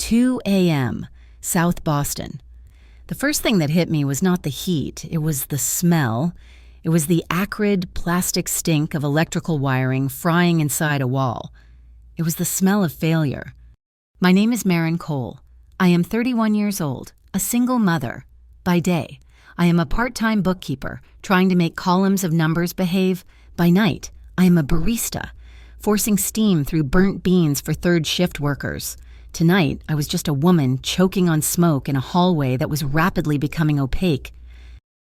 2 a.m., South Boston. The first thing that hit me was not the heat, it was the smell. It was the acrid plastic stink of electrical wiring frying inside a wall. It was the smell of failure. My name is Maren Cole. I am 31 years old, a single mother. By day, I am a part-time bookkeeper trying to make columns of numbers behave. By night, I am a barista, forcing steam through burnt beans for third shift workers. Tonight, I was just a woman choking on smoke in a hallway that was rapidly becoming opaque.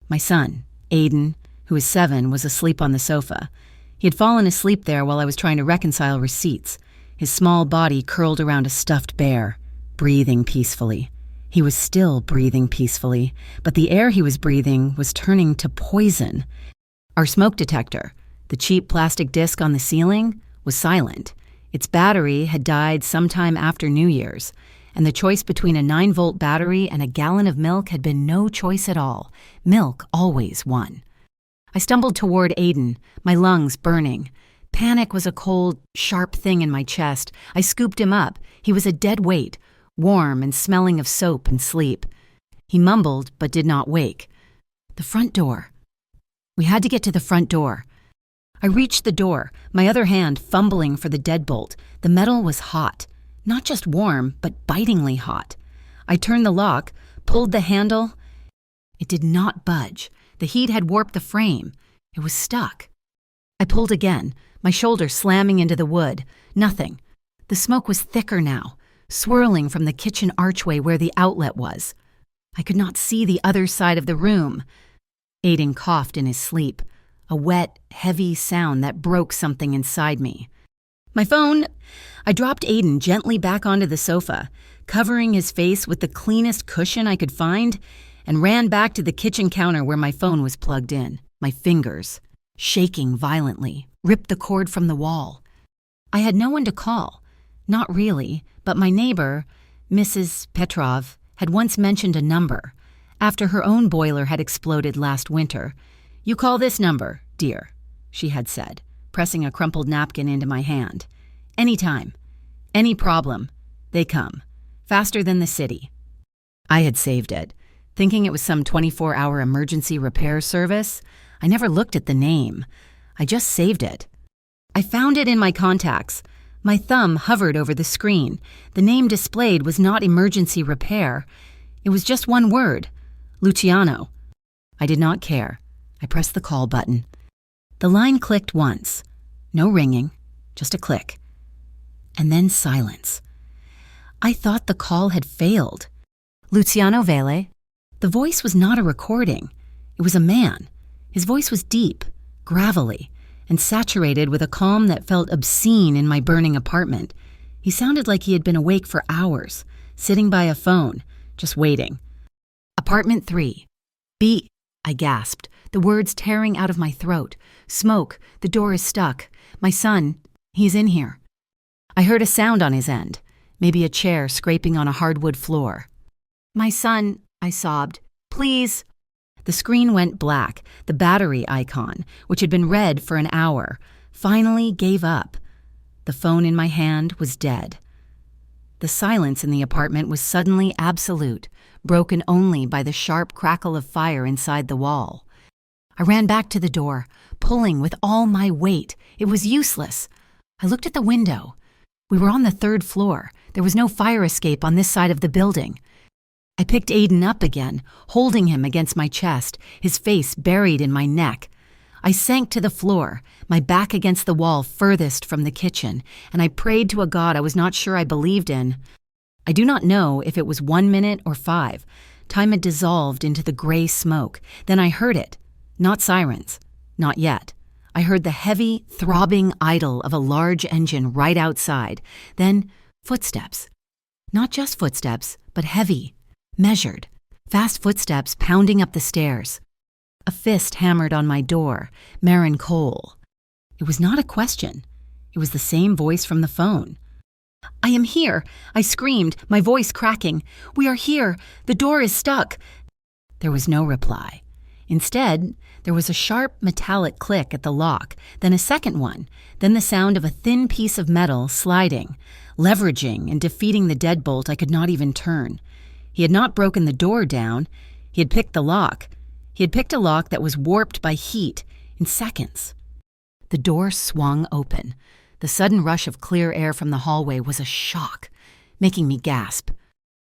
My son, Aiden, who is 7, was asleep on the sofa. He had fallen asleep there while I was trying to reconcile receipts, his small body curled around a stuffed bear, breathing peacefully. He was still breathing peacefully, but the air he was breathing was turning to poison. Our smoke detector, the cheap plastic disc on the ceiling, was silent. Its battery had died sometime after New Year's, and the choice between a 9-volt battery and a gallon of milk had been no choice at all. Milk always won. I stumbled toward Aiden, my lungs burning. Panic was a cold, sharp thing in my chest. I scooped him up. He was a dead weight, warm and smelling of soap and sleep. He mumbled but did not wake. The front door. We had to get to the front door. I reached the door, my other hand fumbling for the deadbolt. The metal was hot. Not just warm, but bitingly hot. I turned the lock, pulled the handle. It did not budge. The heat had warped the frame. It was stuck. I pulled again, my shoulder slamming into the wood. Nothing. The smoke was thicker now, swirling from the kitchen archway where the outlet was. I could not see the other side of the room. Aiden coughed in his sleep, a wet, heavy sound that broke something inside me. My phone! I dropped Aiden gently back onto the sofa, covering his face with the cleanest cushion I could find, and ran back to the kitchen counter where my phone was plugged in. My fingers, shaking violently, ripped the cord from the wall. I had no one to call. Not really, but my neighbor, Mrs. Petrov, had once mentioned a number. After her own boiler had exploded last winter. "You call this number, dear," she had said, pressing a crumpled napkin into my hand. "Anytime. Any problem. They come. Faster than the city." I had saved it, thinking it was some 24-hour emergency repair service. I never looked at the name. I just saved it. I found it in my contacts. My thumb hovered over the screen. The name displayed was not emergency repair. It was just one word. Luciano. I did not care. I pressed the call button. The line clicked once. No ringing, just a click. And then silence. I thought the call had failed. Luciano Vele. The voice was not a recording. It was a man. His voice was deep, gravelly, and saturated with a calm that felt obscene in my burning apartment. He sounded like he had been awake for hours, sitting by a phone, just waiting. "Apartment 3. B," I gasped, the words tearing out of my throat. "Smoke, the door is stuck. My son, he's in here." I heard a sound on his end, maybe a chair scraping on a hardwood floor. "My son," I sobbed. "Please." The screen went black. The battery icon, which had been red for an hour, finally gave up. The phone in my hand was dead. The silence in the apartment was suddenly absolute, broken only by the sharp crackle of fire inside the wall. I ran back to the door, pulling with all my weight. It was useless. I looked at the window. We were on the 3rd floor. There was no fire escape on this side of the building. I picked Aiden up again, holding him against my chest, his face buried in my neck. I sank to the floor, my back against the wall furthest from the kitchen, and I prayed to a God I was not sure I believed in. I do not know if it was 1 minute or 5. Time had dissolved into the gray smoke. Then I heard it. Not sirens. Not yet. I heard the heavy, throbbing idle of a large engine right outside. Then footsteps. Not just footsteps, but heavy, measured, fast footsteps pounding up the stairs. A fist hammered on my door. Maren Cole. It was not a question. It was the same voice from the phone. "I am here," I screamed, my voice cracking. "We are here. The door is stuck." There was no reply. Instead, there was a sharp metallic click at the lock, then a second one, then the sound of a thin piece of metal sliding, leveraging and defeating the deadbolt I could not even turn. He had not broken the door down. He had picked the lock. He had picked a lock that was warped by heat in seconds. The door swung open. The sudden rush of clear air from the hallway was a shock, making me gasp.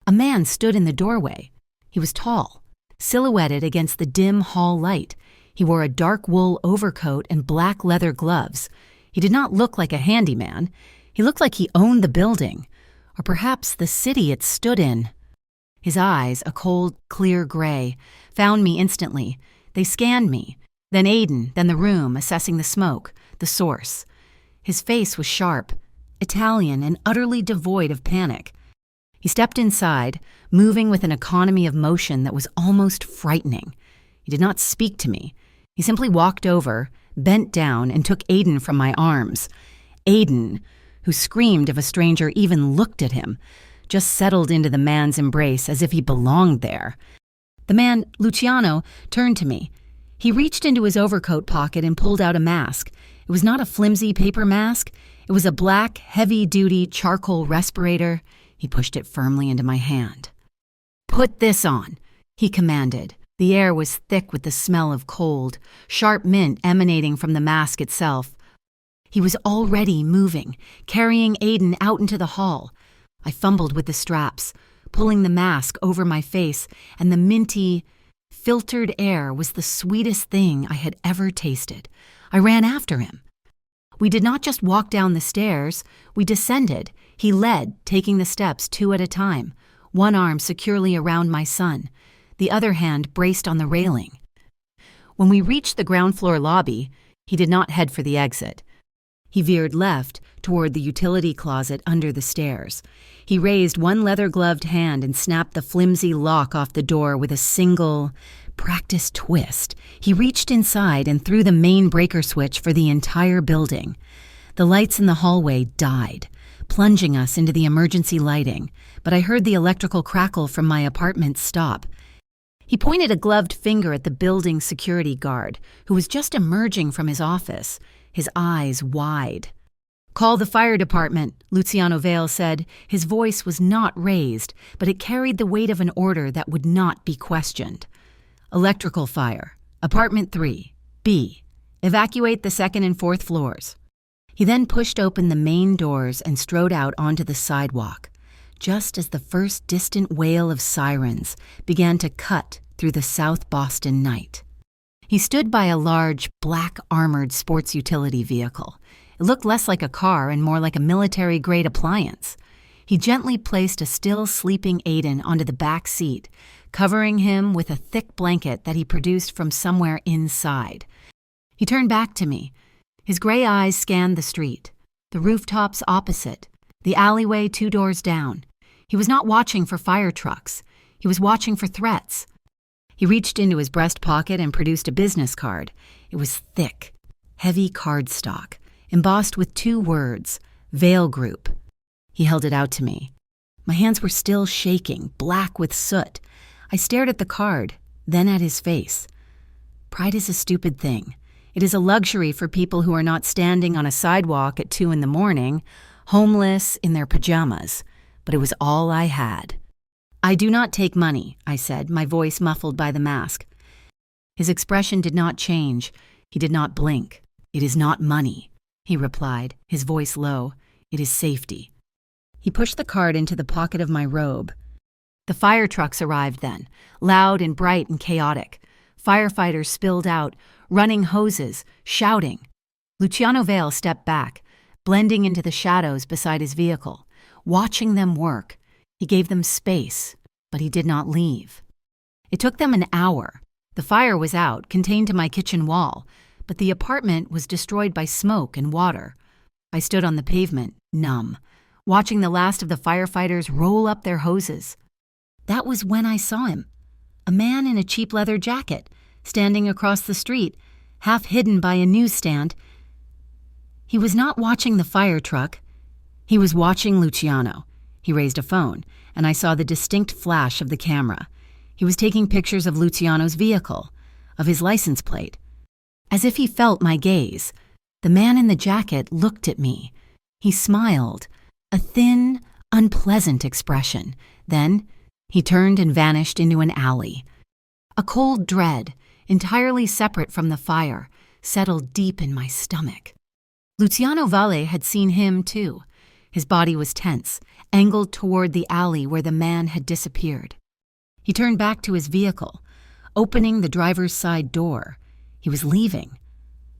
A man stood in the doorway. He was tall, silhouetted against the dim hall light. He wore a dark wool overcoat and black leather gloves. He did not look like a handyman. He looked like he owned the building, or perhaps the city it stood in. His eyes, a cold, clear gray, found me instantly. They scanned me, then Aiden, then the room, assessing the smoke, the source. His face was sharp, Italian, and utterly devoid of panic. He stepped inside, moving with an economy of motion that was almost frightening. He did not speak to me. He simply walked over, bent down, and took Aiden from my arms. Aiden, who screamed if a stranger even looked at him, just settled into the man's embrace as if he belonged there. The man, Luciano, turned to me. He reached into his overcoat pocket and pulled out a mask. It was not a flimsy paper mask. It was a black, heavy-duty charcoal respirator. He pushed it firmly into my hand. "Put this on," he commanded. The air was thick with the smell of cold, sharp mint emanating from the mask itself. He was already moving, carrying Aiden out into the hall. I fumbled with the straps, pulling the mask over my face, and the minty, filtered air was the sweetest thing I had ever tasted. I ran after him. We did not just walk down the stairs, we descended. He led, taking the steps 2 at a time, one arm securely around my son, the other hand braced on the railing. When we reached the ground floor lobby, he did not head for the exit. He veered left toward the utility closet under the stairs. He raised one leather-gloved hand and snapped the flimsy lock off the door with a single, practiced twist. He reached inside and threw the main breaker switch for the entire building. The lights in the hallway died, plunging us into the emergency lighting, but I heard the electrical crackle from my apartment stop. He pointed a gloved finger at the building security guard, who was just emerging from his office, his eyes wide. "Call the fire department," Luciano Vale said. His voice was not raised, but it carried the weight of an order that would not be questioned. "Electrical fire. Apartment 3, B. Evacuate the 2nd and 4th floors." He then pushed open the main doors and strode out onto the sidewalk, just as the first distant wail of sirens began to cut through the South Boston night. He stood by a large, black-armored sports utility vehicle. It looked less like a car and more like a military-grade appliance. He gently placed a still sleeping Aiden onto the back seat, covering him with a thick blanket that he produced from somewhere inside. He turned back to me. His gray eyes scanned the street, the rooftops opposite, the alleyway 2 doors down. He was not watching for fire trucks. He was watching for threats. He reached into his breast pocket and produced a business card. It was thick, heavy cardstock, embossed with 2 words, Vale Group. He held it out to me. My hands were still shaking, black with soot. I stared at the card, then at his face. Pride is a stupid thing. It is a luxury for people who are not standing on a sidewalk at 2 in the morning, homeless in their pajamas. But it was all I had. "I do not take money," I said, my voice muffled by the mask. His expression did not change. He did not blink. "It is not money," he replied, his voice low. "It is safety." He pushed the card into the pocket of my robe. The fire trucks arrived then, loud and bright and chaotic. Firefighters spilled out, running hoses, shouting. Luciano Vale stepped back, blending into the shadows beside his vehicle. Watching them work, he gave them space, but he did not leave. It took them an hour. The fire was out, contained to my kitchen wall, but the apartment was destroyed by smoke and water. I stood on the pavement, numb, watching the last of the firefighters roll up their hoses. That was when I saw him, a man in a cheap leather jacket, standing across the street, half hidden by a newsstand. He was not watching the fire truck. He was watching Luciano. He raised a phone, and I saw the distinct flash of the camera. He was taking pictures of Luciano's vehicle. of his license plate. As if he felt my gaze, the man in the jacket looked at me. He smiled, a thin, unpleasant expression. Then he turned and vanished into an alley. A cold dread, entirely separate from the fire, settled deep in my stomach. Luciano Valle had seen him too. His body was tense, angled toward the alley where the man had disappeared. He turned back to his vehicle, opening the driver's side door. He was leaving.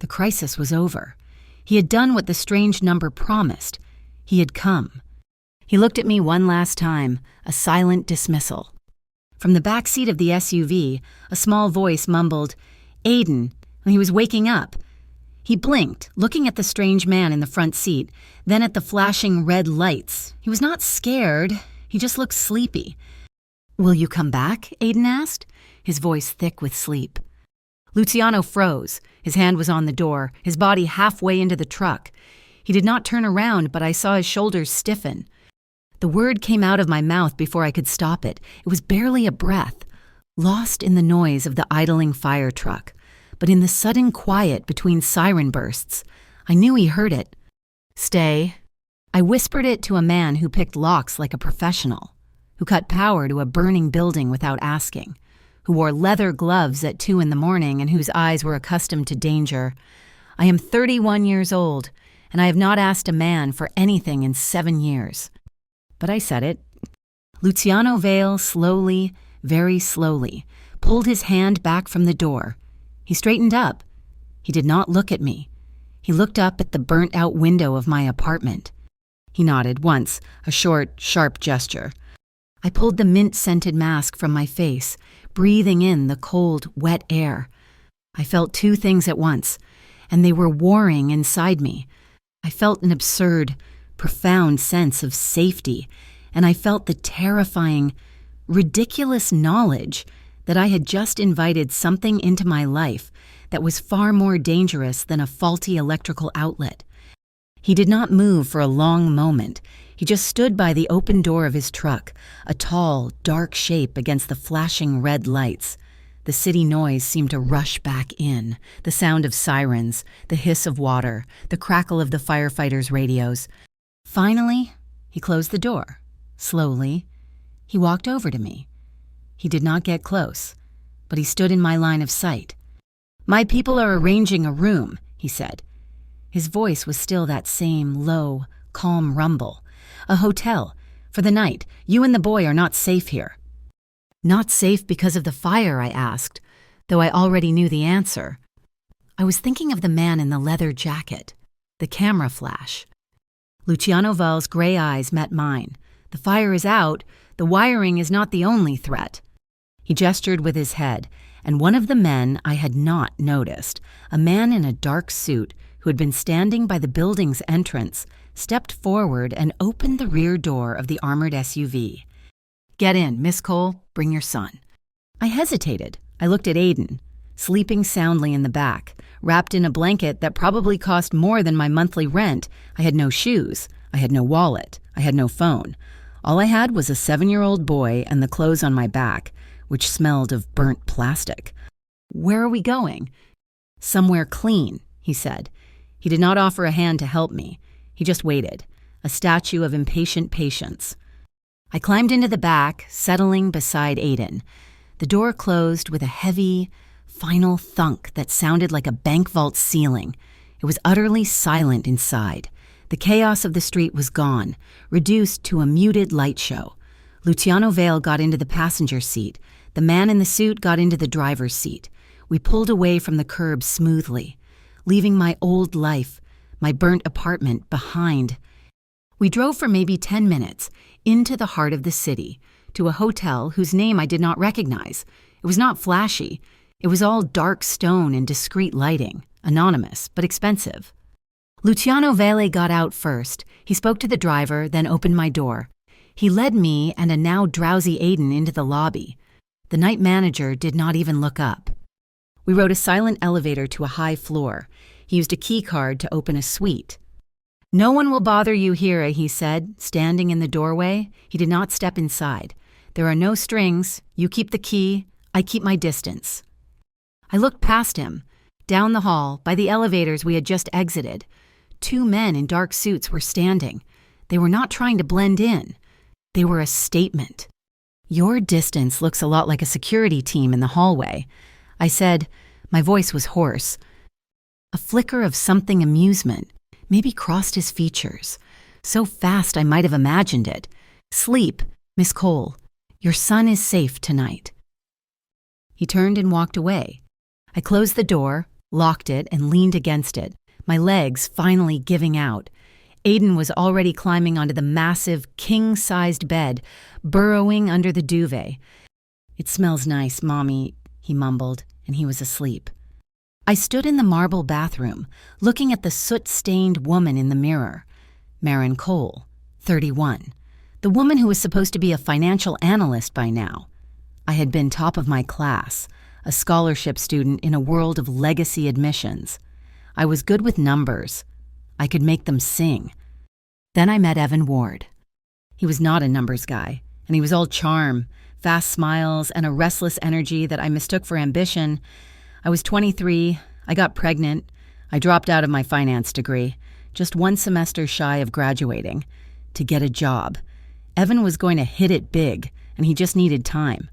The crisis was over. He had done what the strange number promised. He had come. He looked at me one last time, a silent dismissal. From the back seat of the SUV, a small voice mumbled, "Aiden," and he was waking up. He blinked, looking at the strange man in the front seat, then at the flashing red lights. He was not scared. He just looked sleepy. "Will you come back?" Aiden asked, his voice thick with sleep. Luciano froze. His hand was on the door, his body halfway into the truck. He did not turn around, but I saw his shoulders stiffen. The word came out of my mouth before I could stop it. It was barely a breath, lost in the noise of the idling fire truck. But in the sudden quiet between siren bursts, I knew he heard it. "Stay." I whispered it to a man who picked locks like a professional, who cut power to a burning building without asking, who wore leather gloves at 2 a.m. and whose eyes were accustomed to danger. I am 31 years old, and I have not asked a man for anything in 7 years. But I said it. Luciano Valle slowly, very slowly, pulled his hand back from the door. He straightened up. He did not look at me. He looked up at the burnt-out window of my apartment. He nodded once, a short, sharp gesture. I pulled the mint-scented mask from my face, breathing in the cold, wet air. I felt two things at once, and they were warring inside me. I felt an absurd, profound sense of safety, and I felt the terrifying, ridiculous knowledge that I had just invited something into my life that was far more dangerous than a faulty electrical outlet. He did not move for a long moment. He just stood by the open door of his truck, a tall, dark shape against the flashing red lights. The city noise seemed to rush back in, the sound of sirens, the hiss of water, the crackle of the firefighters' radios. Finally, he closed the door. Slowly, he walked over to me. He did not get close, but he stood in my line of sight. "My people are arranging a room," he said. His voice was still that same low, calm rumble. "A hotel. For the night. You and the boy are not safe here." "Not safe because of the fire?" I asked, though I already knew the answer. I was thinking of the man in the leather jacket, the camera flash. Luciano Valle's gray eyes met mine. "The fire is out. The wiring is not the only threat." He gestured with his head, and one of the men I had not noticed, a man in a dark suit who had been standing by the building's entrance, stepped forward and opened the rear door of the armored SUV. "Get in, Miss Cole. Bring your son." I hesitated. I looked at Aiden, sleeping soundly in the back, wrapped in a blanket that probably cost more than my monthly rent. I had no shoes. I had no wallet. I had no phone. All I had was a 7-year-old boy and the clothes on my back, which smelled of burnt plastic. "Where are we going?" "Somewhere clean," he said. He did not offer a hand to help me. He just waited, a statue of impatient patience. I climbed into the back, settling beside Aiden. The door closed with a heavy, final thunk that sounded like a bank vault ceiling. It was utterly silent inside. The chaos of the street was gone, reduced to a muted light show. Luciano Valle got into the passenger seat. The man in the suit got into the driver's seat. We pulled away from the curb smoothly, leaving my old life, my burnt apartment, behind. We drove for maybe 10 minutes into the heart of the city, to a hotel whose name I did not recognize. It was not flashy. It was all dark stone and discreet lighting, anonymous but expensive. Luciano Valle got out first. He spoke to the driver, then opened my door. He led me and a now drowsy Aiden into the lobby. The night manager did not even look up. We rode a silent elevator to a high floor. He used a key card to open a suite. "No one will bother you here," he said, standing in the doorway. He did not step inside. "There are no strings. You keep the key. I keep my distance." I looked past him. Down the hall, by the elevators we had just exited, 2 men in dark suits were standing. They were not trying to blend in. They were a statement. "Your distance looks a lot like a security team in the hallway," I said. My voice was hoarse. A flicker of something amusement maybe crossed his features. So fast I might have imagined it. "Sleep, Miss Cole. Your son is safe tonight." He turned and walked away. I closed the door, locked it, and leaned against it, my legs finally giving out. Aiden was already climbing onto the massive, king-sized bed, burrowing under the duvet. "It smells nice, Mommy," he mumbled, and he was asleep. I stood in the marble bathroom, looking at the soot-stained woman in the mirror. Maren Cole, 31. The woman who was supposed to be a financial analyst by now. I had been top of my class, a scholarship student in a world of legacy admissions. I was good with numbers. I could make them sing. Then I met Evan Ward. He was not a numbers guy, and he was all charm, fast smiles, and a restless energy that I mistook for ambition. I was 23, I got pregnant, I dropped out of my finance degree, just 1 semester shy of graduating, to get a job. Evan was going to hit it big, and he just needed time.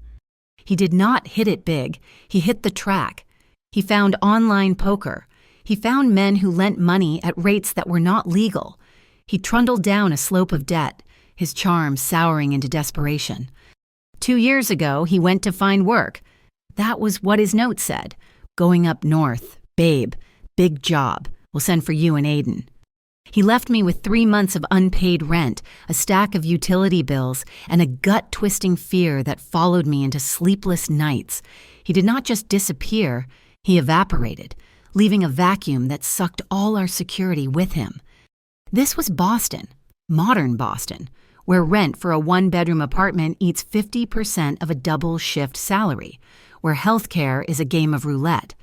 He did not hit it big, he hit the track. He found online poker. He found men who lent money at rates that were not legal. He trundled down a slope of debt, his charm souring into desperation. 2 years ago, he went to find work. That was what his note said. "Going up north, babe, big job. We'll send for you and Aiden." He left me with 3 months of unpaid rent, a stack of utility bills, and a gut-twisting fear that followed me into sleepless nights. He did not just disappear, he evaporated, leaving a vacuum that sucked all our security with him. This was Boston, modern Boston, where rent for a 1-bedroom apartment eats 50% of a double-shift salary, where healthcare is a game of roulette,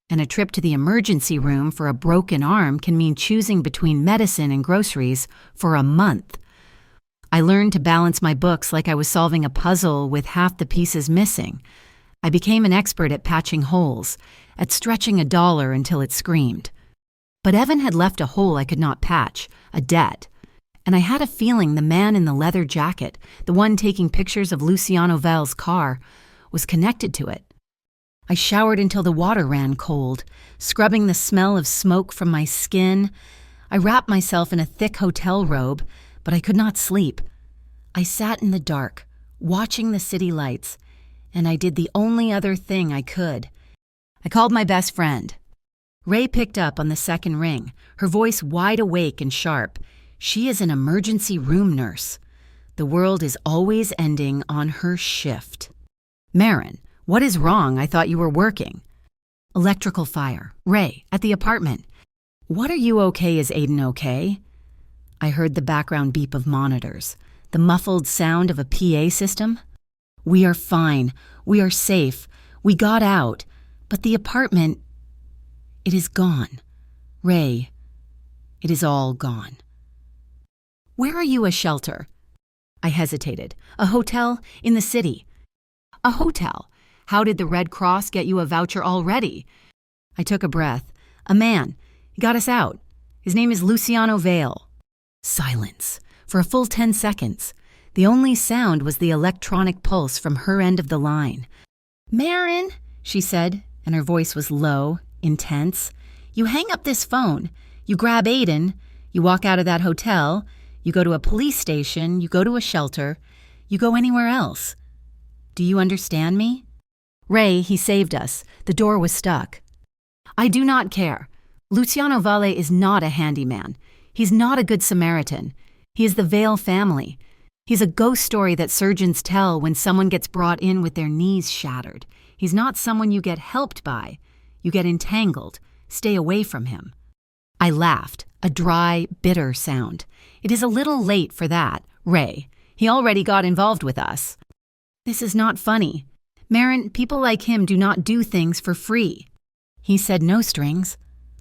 and a trip to the emergency room for a broken arm can mean choosing between medicine and groceries for a month. I learned to balance my books like I was solving a puzzle with half the pieces missing. I became an expert at patching holes, at stretching a dollar until it screamed. But Evan had left a hole I could not patch, a debt. And I had a feeling the man in the leather jacket, the one taking pictures of Luciano Val's car, was connected to it. I showered until the water ran cold, scrubbing the smell of smoke from my skin. I wrapped myself in a thick hotel robe, but I could not sleep. I sat in the dark, watching the city lights, and I did the only other thing I could. I called my best friend. Ray picked up on the second ring, her voice wide awake and sharp. She is an emergency room nurse. The world is always ending on her shift. "Maren, what is wrong? I thought you were working." "Electrical fire. Ray, at the apartment." "What, are you okay? Is Aiden okay?" I heard the background beep of monitors, the muffled sound of a PA system. "We are fine. We are safe. We got out. But the apartment, it is gone. Ray, it is all gone." "Where are you? A shelter?" I hesitated. "A hotel in the city." "A hotel? How did the Red Cross get you a voucher already?" I took a breath. "A man. He got us out. His name is Luciano Val." Silence for a full 10 seconds. The only sound was the electronic pulse from her end of the line. "Maren," she said, and her voice was low, intense. "You hang up this phone. You grab Aiden. You walk out of that hotel. You go to a police station. You go to a shelter. You go anywhere else. Do you understand me? Ray, he saved us. The door was stuck." "I do not care. Luciano Valle is not a handyman. He's not a good Samaritan. He is the Vale family. He's a ghost story that surgeons tell when someone gets brought in with their knees shattered. He's not someone you get helped by. You get entangled. Stay away from him." I laughed, a dry, bitter sound. "It is a little late for that, Ray. He already got involved with us." "This is not funny. Maren, people like him do not do things for free." "He said no strings,"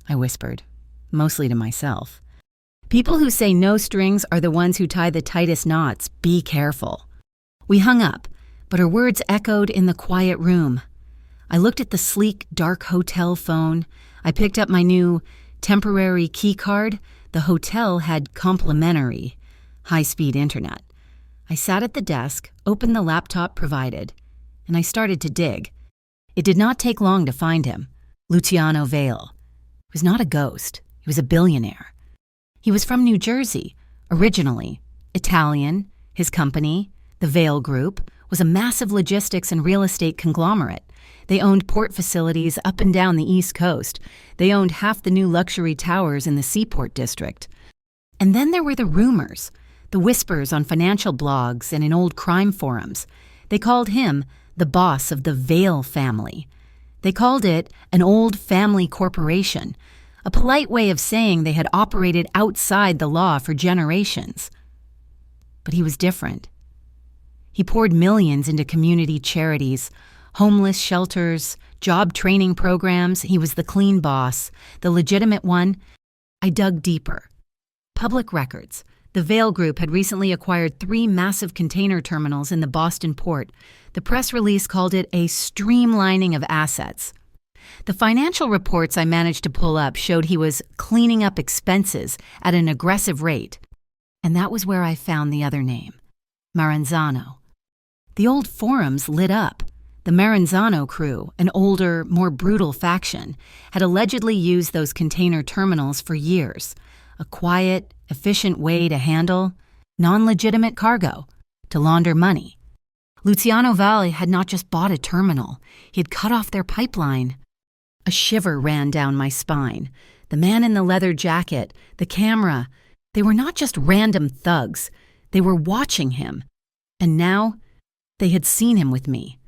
I whispered, mostly to myself. "People who say no strings are the ones who tie the tightest knots. Be careful." We hung up, but her words echoed in the quiet room. I looked at the sleek, dark hotel phone. I picked up my new temporary key card. The hotel had complimentary high-speed internet. I sat at the desk, opened the laptop provided, and I started to dig. It did not take long to find him. Luciano Vale. He was not a ghost. He was a billionaire. He was from New Jersey, originally. Italian. His company, the Vale Group, was a massive logistics and real estate conglomerate. They owned port facilities up and down the East Coast. They owned half the new luxury towers in the Seaport District. And then there were the rumors, the whispers on financial blogs and in old crime forums. They called him the boss of the Vale family. They called it an old family corporation, a polite way of saying they had operated outside the law for generations. But he was different. He poured millions into community charities, homeless shelters, job training programs. He was the clean boss, the legitimate one. I dug deeper. Public records. The Vale Group had recently acquired 3 massive container terminals in the Boston port. The press release called it a streamlining of assets. The financial reports I managed to pull up showed he was cleaning up expenses at an aggressive rate. And that was where I found the other name, Maranzano. The old forums lit up. The Maranzano crew, an older, more brutal faction, had allegedly used those container terminals for years. A quiet, efficient way to handle non-legitimate cargo, to launder money. Luciano Vale had not just bought a terminal, he had cut off their pipeline. A shiver ran down my spine. The man in the leather jacket, the camera, they were not just random thugs. They were watching him. And now, they had seen him with me.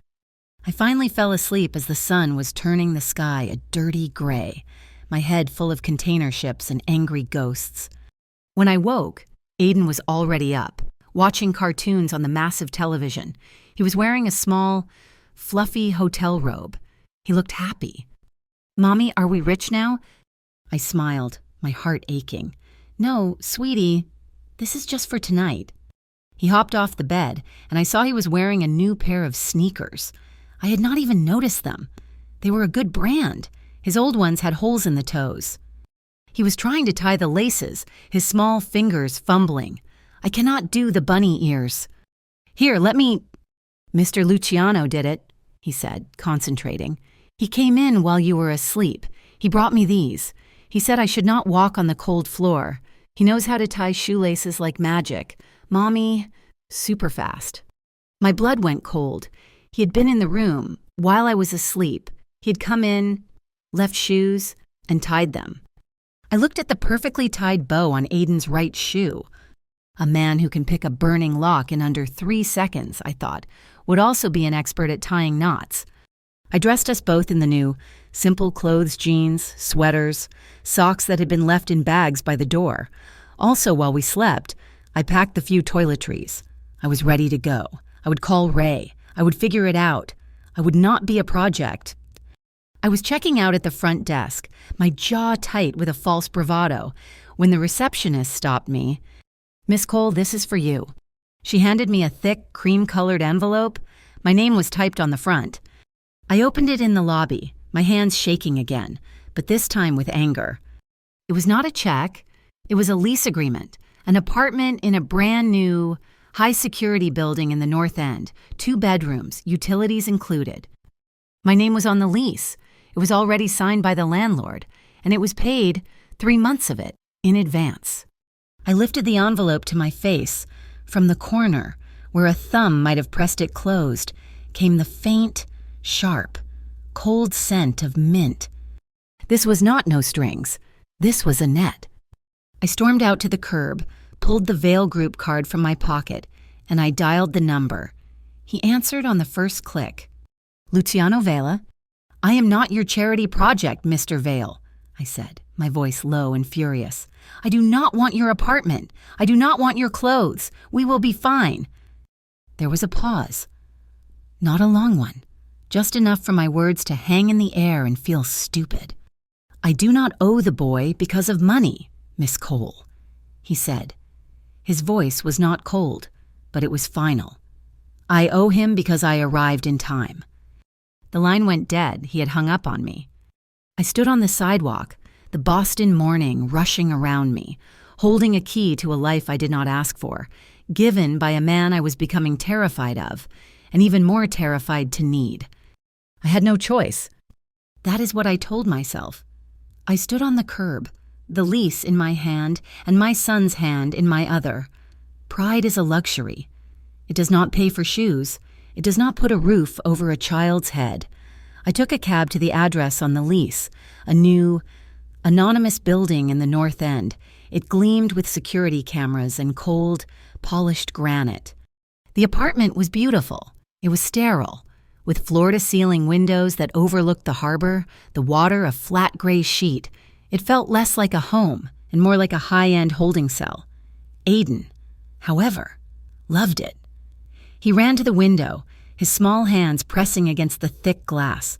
I finally fell asleep as the sun was turning the sky a dirty gray, my head full of container ships and angry ghosts. When I woke, Aiden was already up, watching cartoons on the massive television. He was wearing a small, fluffy hotel robe. He looked happy. "Mommy, are we rich now?" I smiled, my heart aching. "No, sweetie, this is just for tonight." He hopped off the bed, and I saw he was wearing a new pair of sneakers. I had not even noticed them. They were a good brand. His old ones had holes in the toes. He was trying to tie the laces, his small fingers fumbling. "I cannot do the bunny ears." "Here, let me—" "Mr. Luciano did it," he said, concentrating. "He came in while you were asleep. He brought me these. He said I should not walk on the cold floor. He knows how to tie shoelaces like magic. Mommy, super fast." My blood went cold. He had been in the room while I was asleep. He had come in, left shoes, and tied them. I looked at the perfectly tied bow on Aiden's right shoe. A man who can pick a burning lock in under 3 seconds, I thought, would also be an expert at tying knots. I dressed us both in the new, simple clothes jeans, sweaters, socks that had been left in bags by the door. Also, while we slept, I packed the few toiletries. I was ready to go. I would call Ray. I would figure it out. I would not be a project. I was checking out at the front desk, my jaw tight with a false bravado, when the receptionist stopped me. "Miss Cole, this is for you." She handed me a thick, cream-colored envelope. My name was typed on the front. I opened it in the lobby, my hands shaking again, but this time with anger. It was not a check. It was a lease agreement, an apartment in a brand-new, high-security building in the North End, 2 bedrooms, utilities included. My name was on the lease. It was already signed by the landlord, and it was paid 3 months of it in advance. I lifted the envelope to my face. From the corner, where a thumb might have pressed it closed, came the faint, sharp, cold scent of mint. This was not no strings. This was Annette. I stormed out to the curb, pulled the Vale Group card from my pocket, and I dialed the number. He answered on the first click. "Luciano Vale." "I am not your charity project, Mr. Vale," I said, my voice low and furious. "I do not want your apartment. I do not want your clothes. We will be fine." There was a pause. Not a long one, just enough for my words to hang in the air and feel stupid. "I do not owe the boy because of money, Miss Cole," he said. His voice was not cold, but it was final. "I owe him because I arrived in time." The line went dead. He had hung up on me. I stood on the sidewalk, the Boston morning rushing around me, holding a key to a life I did not ask for, given by a man I was becoming terrified of, and even more terrified to need. I had no choice. That is what I told myself. I stood on the curb, the lease in my hand and my son's hand in my other. Pride is a luxury. It does not pay for shoes. It does not put a roof over a child's head. I took a cab to the address on the lease, a new, anonymous building in the North End. It gleamed with security cameras and cold, polished granite. The apartment was beautiful. It was sterile, with floor-to-ceiling windows that overlooked the harbor, the water a flat gray sheet. It felt less like a home and more like a high-end holding cell. Aiden, however, loved it. He ran to the window, his small hands pressing against the thick glass.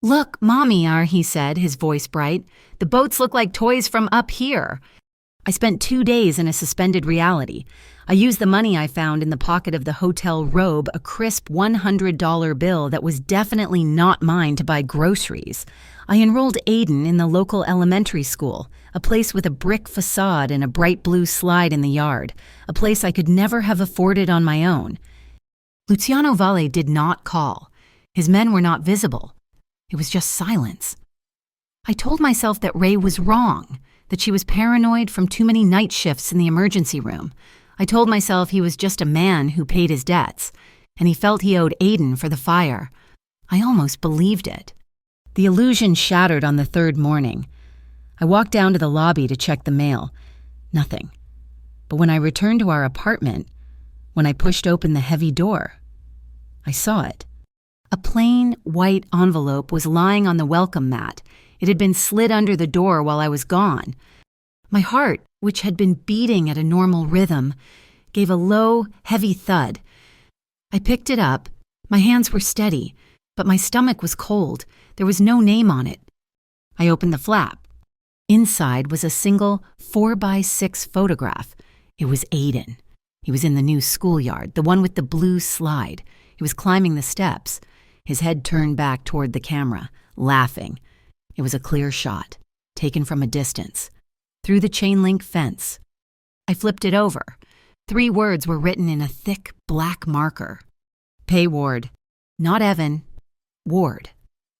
"Look, Mommy," he said, his voice bright. "The boats look like toys from up here." I spent 2 days in a suspended reality. I used the money I found in the pocket of the hotel robe, a crisp $100 bill that was definitely not mine, to buy groceries. I enrolled Aiden in the local elementary school, a place with a brick facade and a bright blue slide in the yard, a place I could never have afforded on my own. Luciano Valle did not call. His men were not visible. It was just silence. I told myself that Ray was wrong, that she was paranoid from too many night shifts in the emergency room. I told myself he was just a man who paid his debts, and he felt he owed Aiden for the fire. I almost believed it. The illusion shattered on the third morning. I walked down to the lobby to check the mail. Nothing. But when I returned to our apartment, when I pushed open the heavy door, I saw it. A plain, white envelope was lying on the welcome mat. It had been slid under the door while I was gone. My heart, which had been beating at a normal rhythm, gave a low, heavy thud. I picked it up. My hands were steady, but my stomach was cold. There was no name on it. I opened the flap. Inside was a single 4x6 photograph. It was Aiden. He was in the new schoolyard, the one with the blue slide. He was climbing the steps, his head turned back toward the camera, laughing. It was a clear shot, taken from a distance, through the chain-link fence. I flipped it over. 3 words were written in a thick black marker. Pay Ward. Not Evan. Ward.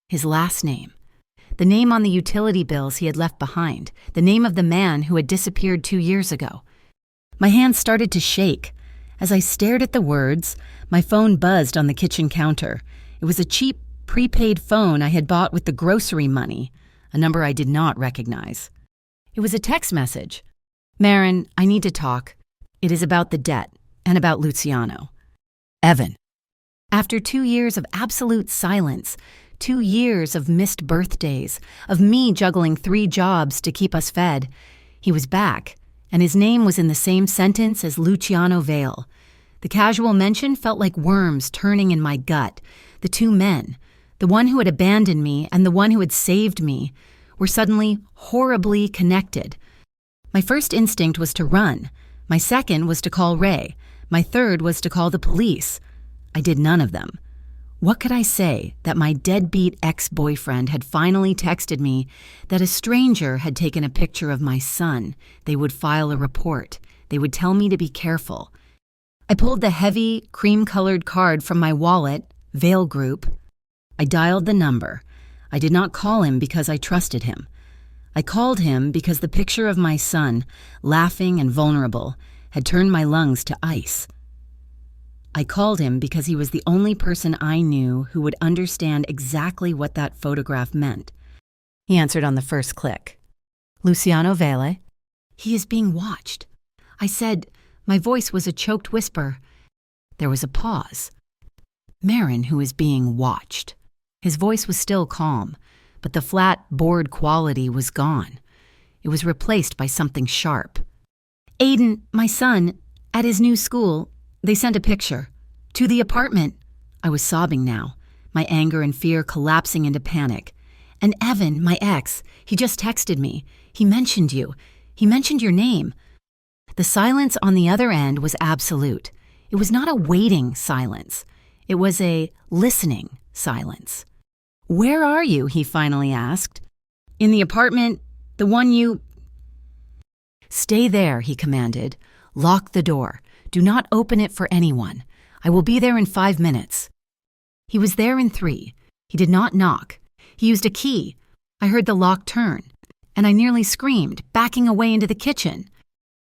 His last name. The name on the utility bills he had left behind. The name of the man who had disappeared 2 years ago. My hands started to shake. As I stared at the words, my phone buzzed on the kitchen counter. It was a cheap, prepaid phone I had bought with the grocery money, a number I did not recognize. It was a text message. "Marin, I need to talk. It is about the debt and about Luciano. Evan." After 2 years of absolute silence, 2 years of missed birthdays, of me juggling 3 jobs to keep us fed, he was back, and his name was in the same sentence as Luciano Valle. The casual mention felt like worms turning in my gut. The 2 men, the one who had abandoned me and the one who had saved me, were suddenly horribly connected. My first instinct was to run. My second was to call Ray. My third was to call the police. I did none of them. What could I say that my deadbeat ex-boyfriend had finally texted me that a stranger had taken a picture of my son? They would file a report. They would tell me to be careful. I pulled the heavy, cream-colored card from my wallet, Vail Group. I dialed the number. I did not call him because I trusted him. I called him because the picture of my son, laughing and vulnerable, had turned my lungs to ice. I called him because he was the only person I knew who would understand exactly what that photograph meant. He answered on the first click. "Luciano Valle." "He is being watched." I said. My voice was a choked whisper. There was a pause. "Marin, who is being watched." His voice was still calm, but the flat, bored quality was gone. It was replaced by something sharp. "Aiden, my son, at his new school, they sent a picture. To the apartment." I was sobbing now, my anger and fear collapsing into panic. "And Evan, my ex, he just texted me. He mentioned you. He mentioned your name." The silence on the other end was absolute. It was not a waiting silence. It was a listening silence. "Where are you?" he finally asked. "In the apartment, the one you—" "Stay there," he commanded. "Lock the door. Do not open it for anyone. I will be there in 5 minutes." He was there in 3. He did not knock. He used a key. I heard the lock turn, and I nearly screamed, backing away into the kitchen.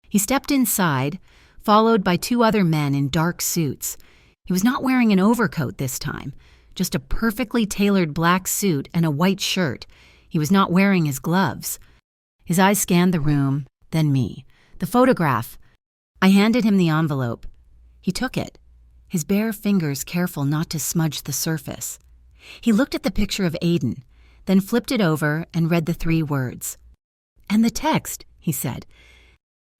He stepped inside, followed by 2 other men in dark suits. He was not wearing an overcoat this time, just a perfectly tailored black suit and a white shirt. He was not wearing his gloves. His eyes scanned the room, then me. The photograph. I handed him the envelope. He took it, his bare fingers careful not to smudge the surface. He looked at the picture of Aiden, then flipped it over and read the 3 words. "And the text," he said.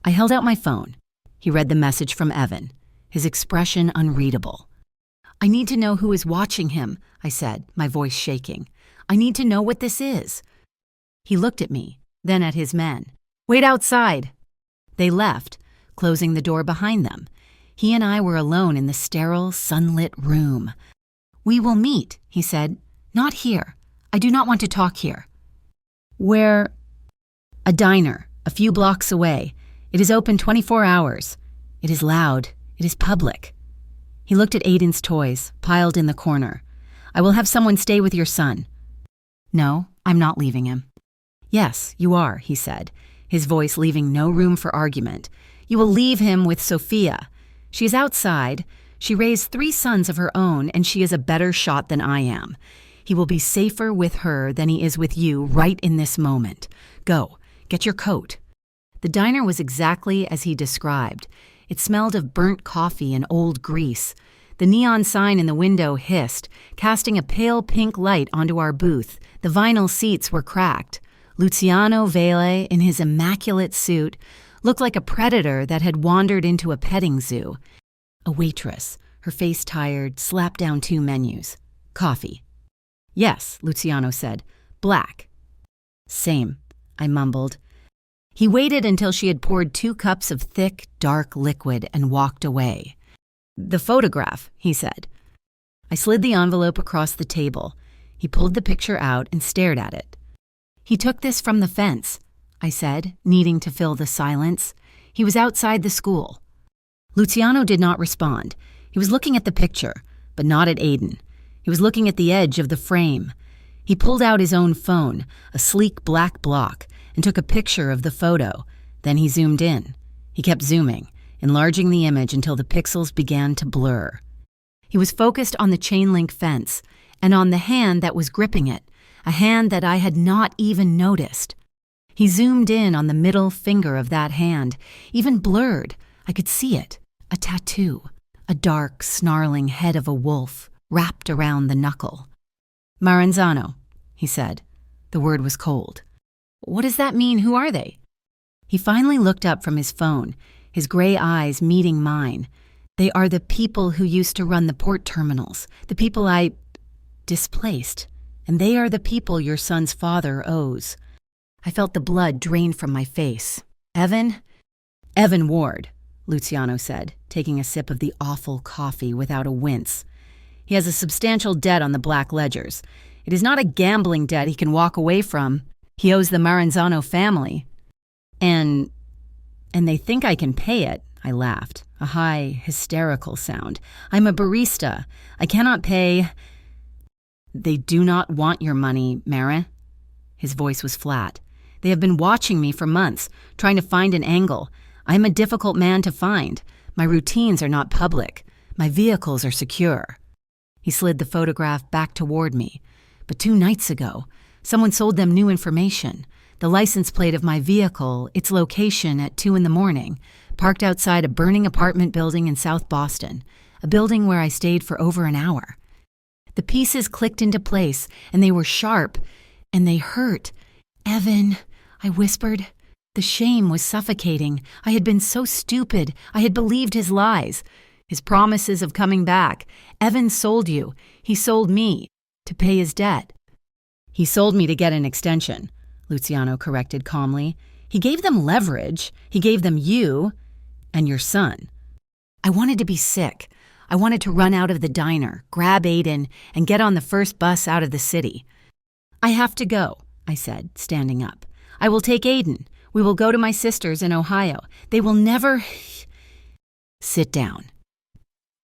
I held out my phone. He read the message from Evan, his expression unreadable. "I need to know who is watching him," I said, my voice shaking. "I need to know what this is." He looked at me, then at his men. "Wait outside." They left, closing the door behind them. He and I were alone in the sterile, sunlit room. "We will meet," he said. "Not here. I do not want to talk here." "Where?" "A diner, a few blocks away. It is open 24 hours. It is loud. It is public." He looked at Aiden's toys, piled in the corner. "I will have someone stay with your son." "No, I'm not leaving him." "Yes, you are," he said, his voice leaving no room for argument. "You will leave him with Sophia. She is outside. She raised 3 sons of her own, and she is a better shot than I am. He will be safer with her than he is with you right in this moment. Go, get your coat." The diner was exactly as he described. It smelled of burnt coffee and old grease. The neon sign in the window hissed, casting a pale pink light onto our booth. The vinyl seats were cracked. Luciano Vele, in his immaculate suit, looked like a predator that had wandered into a petting zoo. A waitress, her face tired, slapped down 2 menus. "Coffee." "Yes," Luciano said. "Black." "Same," I mumbled. He waited until she had poured 2 cups of thick, dark liquid and walked away. "The photograph," he said. I slid the envelope across the table. He pulled the picture out and stared at it. "He took this from the fence," I said, needing to fill the silence. "He was outside the school." Luciano did not respond. He was looking at the picture, but not at Aiden. He was looking at the edge of the frame. He pulled out his own phone, a sleek black block, and took a picture of the photo. Then he zoomed in. He kept zooming, enlarging the image until the pixels began to blur. He was focused on the chain-link fence and on the hand that was gripping it, a hand that I had not even noticed. He zoomed in on the middle finger of that hand, even blurred. I could see it, a tattoo, a dark, snarling head of a wolf wrapped around the knuckle. "Maranzano," he said. The word was cold. "What does that mean? Who are they?" He finally looked up from his phone, his gray eyes meeting mine. "They are the people who used to run the port terminals, the people I displaced, and they are the people your son's father owes." I felt the blood drain from my face. "Evan?" "Evan Ward," Luciano said, taking a sip of the awful coffee without a wince. "He has a substantial debt on the black ledgers. It is not a gambling debt he can walk away from. He owes the Maranzano family. And they think I can pay it," I laughed, a high, hysterical sound. "I'm a barista. I cannot pay—" "They do not want your money, Mara." His voice was flat. "They have been watching me for months, trying to find an angle. I am a difficult man to find. My routines are not public. My vehicles are secure." He slid the photograph back toward me. "But 2 nights ago, someone sold them new information. The license plate of my vehicle, its location at 2 a.m, parked outside a burning apartment building in South Boston, a building where I stayed for over an hour. The pieces clicked into place, and they were sharp, and they hurt. "Evan," I whispered. The shame was suffocating. I had been so stupid. I had believed his lies, his promises of coming back. "Evan sold you. He sold me to pay his debt." "He sold me to get an extension," Luciano corrected calmly. "He gave them leverage. He gave them you and your son." I wanted to be sick. I wanted to run out of the diner, grab Aiden, and get on the first bus out of the city. I have to go, I said, standing up. I will take Aiden. We will go to my sister's in Ohio. They will never... Sit down.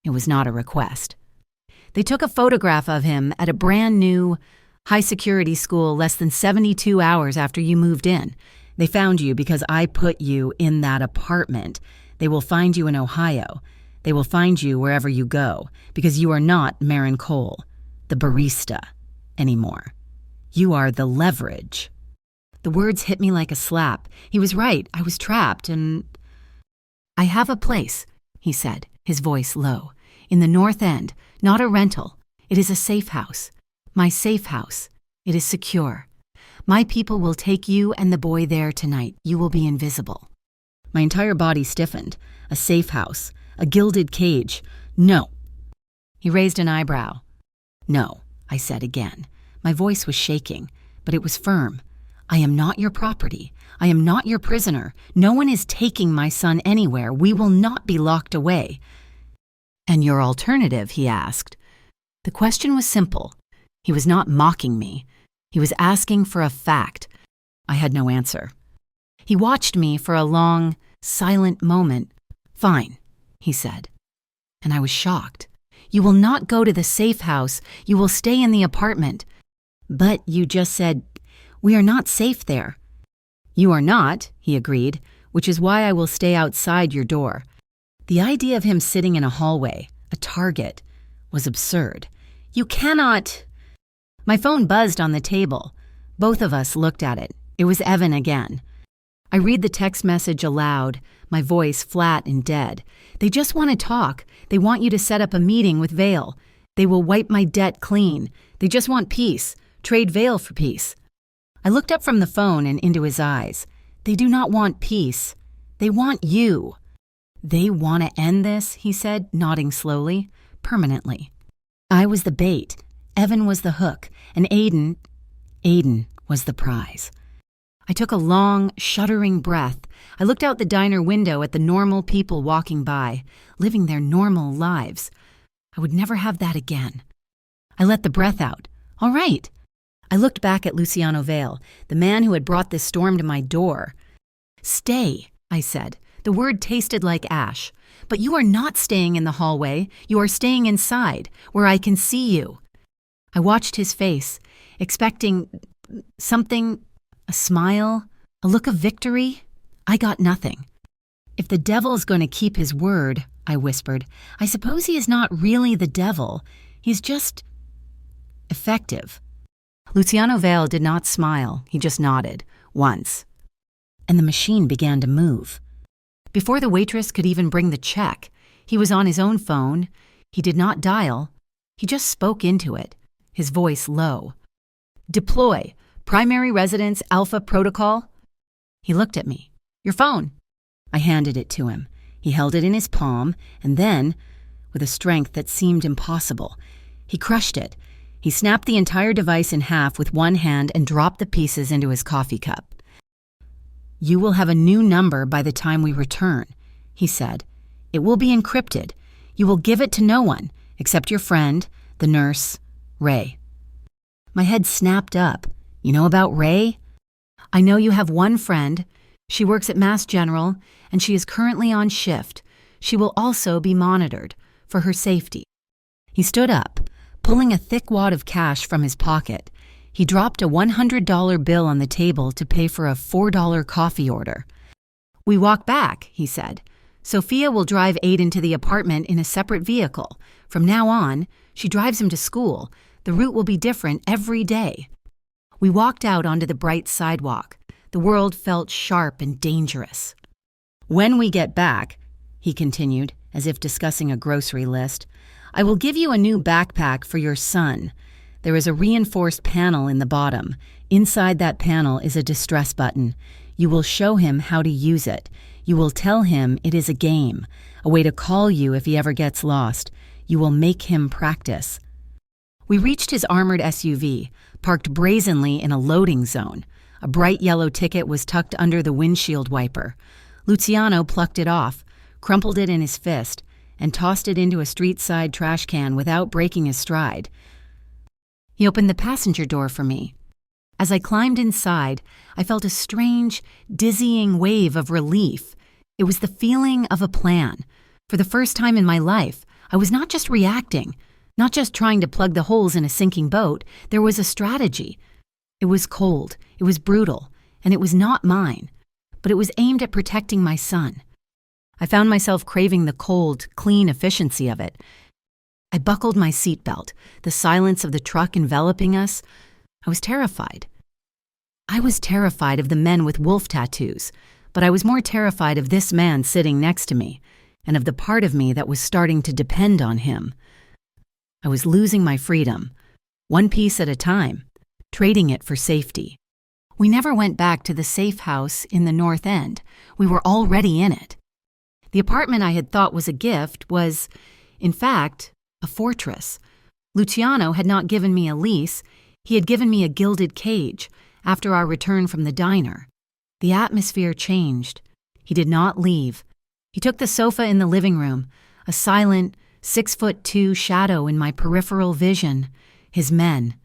It was not a request. They took a photograph of him at a brand new, high-security school less than 72 hours after you moved in. They found you because I put you in that apartment. They will find you in Ohio. They will find you wherever you go, because you are not Marin Cole, the barista, anymore. You are the leverage. The words hit me like a slap. He was right. I was trapped, and... I have a place, he said, his voice low. In the North End, not a rental. It is a safe house. My safe house. It is secure. My people will take you and the boy there tonight. You will be invisible. My entire body stiffened. A safe house. A gilded cage. No. He raised an eyebrow. No, I said again. My voice was shaking, but it was firm. I am not your property. I am not your prisoner. No one is taking my son anywhere. We will not be locked away. And your alternative, he asked. The question was simple. He was not mocking me. He was asking for a fact. I had no answer. He watched me for a long, silent moment. Fine, he said. And I was shocked. You will not go to the safe house. You will stay in the apartment. But you just said, we are not safe there. You are not, he agreed, which is why I will stay outside your door. The idea of him sitting in a hallway, a target, was absurd. You cannot... My phone buzzed on the table. Both of us looked at it. It was Evan again. I read the text message aloud, my voice flat and dead. They just want to talk. They want you to set up a meeting with Vale. They will wipe my debt clean. They just want peace. Trade Vale for peace. I looked up from the phone and into his eyes. They do not want peace. They want you. They want to end this, he said, nodding slowly, permanently. I was the bait. Evan was the hook, and Aiden was the prize. I took a long, shuddering breath. I looked out the diner window at the normal people walking by, living their normal lives. I would never have that again. I let the breath out. All right. I looked back at Luciano Vale, the man who had brought this storm to my door. Stay, I said. The word tasted like ash. But you are not staying in the hallway. You are staying inside, where I can see you. I watched his face, expecting something, a smile, a look of victory. I got nothing. If the devil's going to keep his word, I whispered, I suppose he is not really the devil. He's just effective. Luciano Vale did not smile. He just nodded, once. And the machine began to move. Before the waitress could even bring the check, he was on his own phone. He did not dial. He just spoke into it, his voice low. Deploy. Primary residence Alpha Protocol. He looked at me. Your phone. I handed it to him. He held it in his palm, and then, with a strength that seemed impossible, he crushed it. He snapped the entire device in half with one hand and dropped the pieces into his coffee cup. You will have a new number by the time we return, he said. It will be encrypted. You will give it to no one, except your friend, the nurse, Ray. My head snapped up. You know about Ray? I know you have one friend. She works at Mass General, and she is currently on shift. She will also be monitored, for her safety. He stood up, pulling a thick wad of cash from his pocket. He dropped a $100 bill on the table to pay for a $4 coffee order. We walk back, he said. Sophia will drive Aiden to the apartment in a separate vehicle. From now on, she drives him to school. The route will be different every day. We walked out onto the bright sidewalk. The world felt sharp and dangerous. When we get back, he continued, as if discussing a grocery list, I will give you a new backpack for your son. There is a reinforced panel in the bottom. Inside that panel is a distress button. You will show him how to use it. You will tell him it is a game, a way to call you if he ever gets lost. You will make him practice. We reached his armored SUV, parked brazenly in a loading zone. A bright yellow ticket was tucked under the windshield wiper. Luciano plucked it off, crumpled it in his fist, and tossed it into a street-side trash can without breaking his stride. He opened the passenger door for me. As I climbed inside, I felt a strange, dizzying wave of relief. It was the feeling of a plan. For the first time in my life, I was not just reacting, not just trying to plug the holes in a sinking boat. There was a strategy. It was cold, it was brutal, and it was not mine, but it was aimed at protecting my son. I found myself craving the cold, clean efficiency of it. I buckled my seatbelt, the silence of the truck enveloping us. I was terrified. I was terrified of the men with wolf tattoos, but I was more terrified of this man sitting next to me, and of the part of me that was starting to depend on him. I was losing my freedom, one piece at a time, trading it for safety. We never went back to the safe house in the North End. We were already in it. The apartment I had thought was a gift was, in fact, a fortress. Luciano had not given me a lease. He had given me a gilded cage after our return from the diner. The atmosphere changed. He did not leave. He took the sofa in the living room, a silent, 6'2" shadow in my peripheral vision. His men,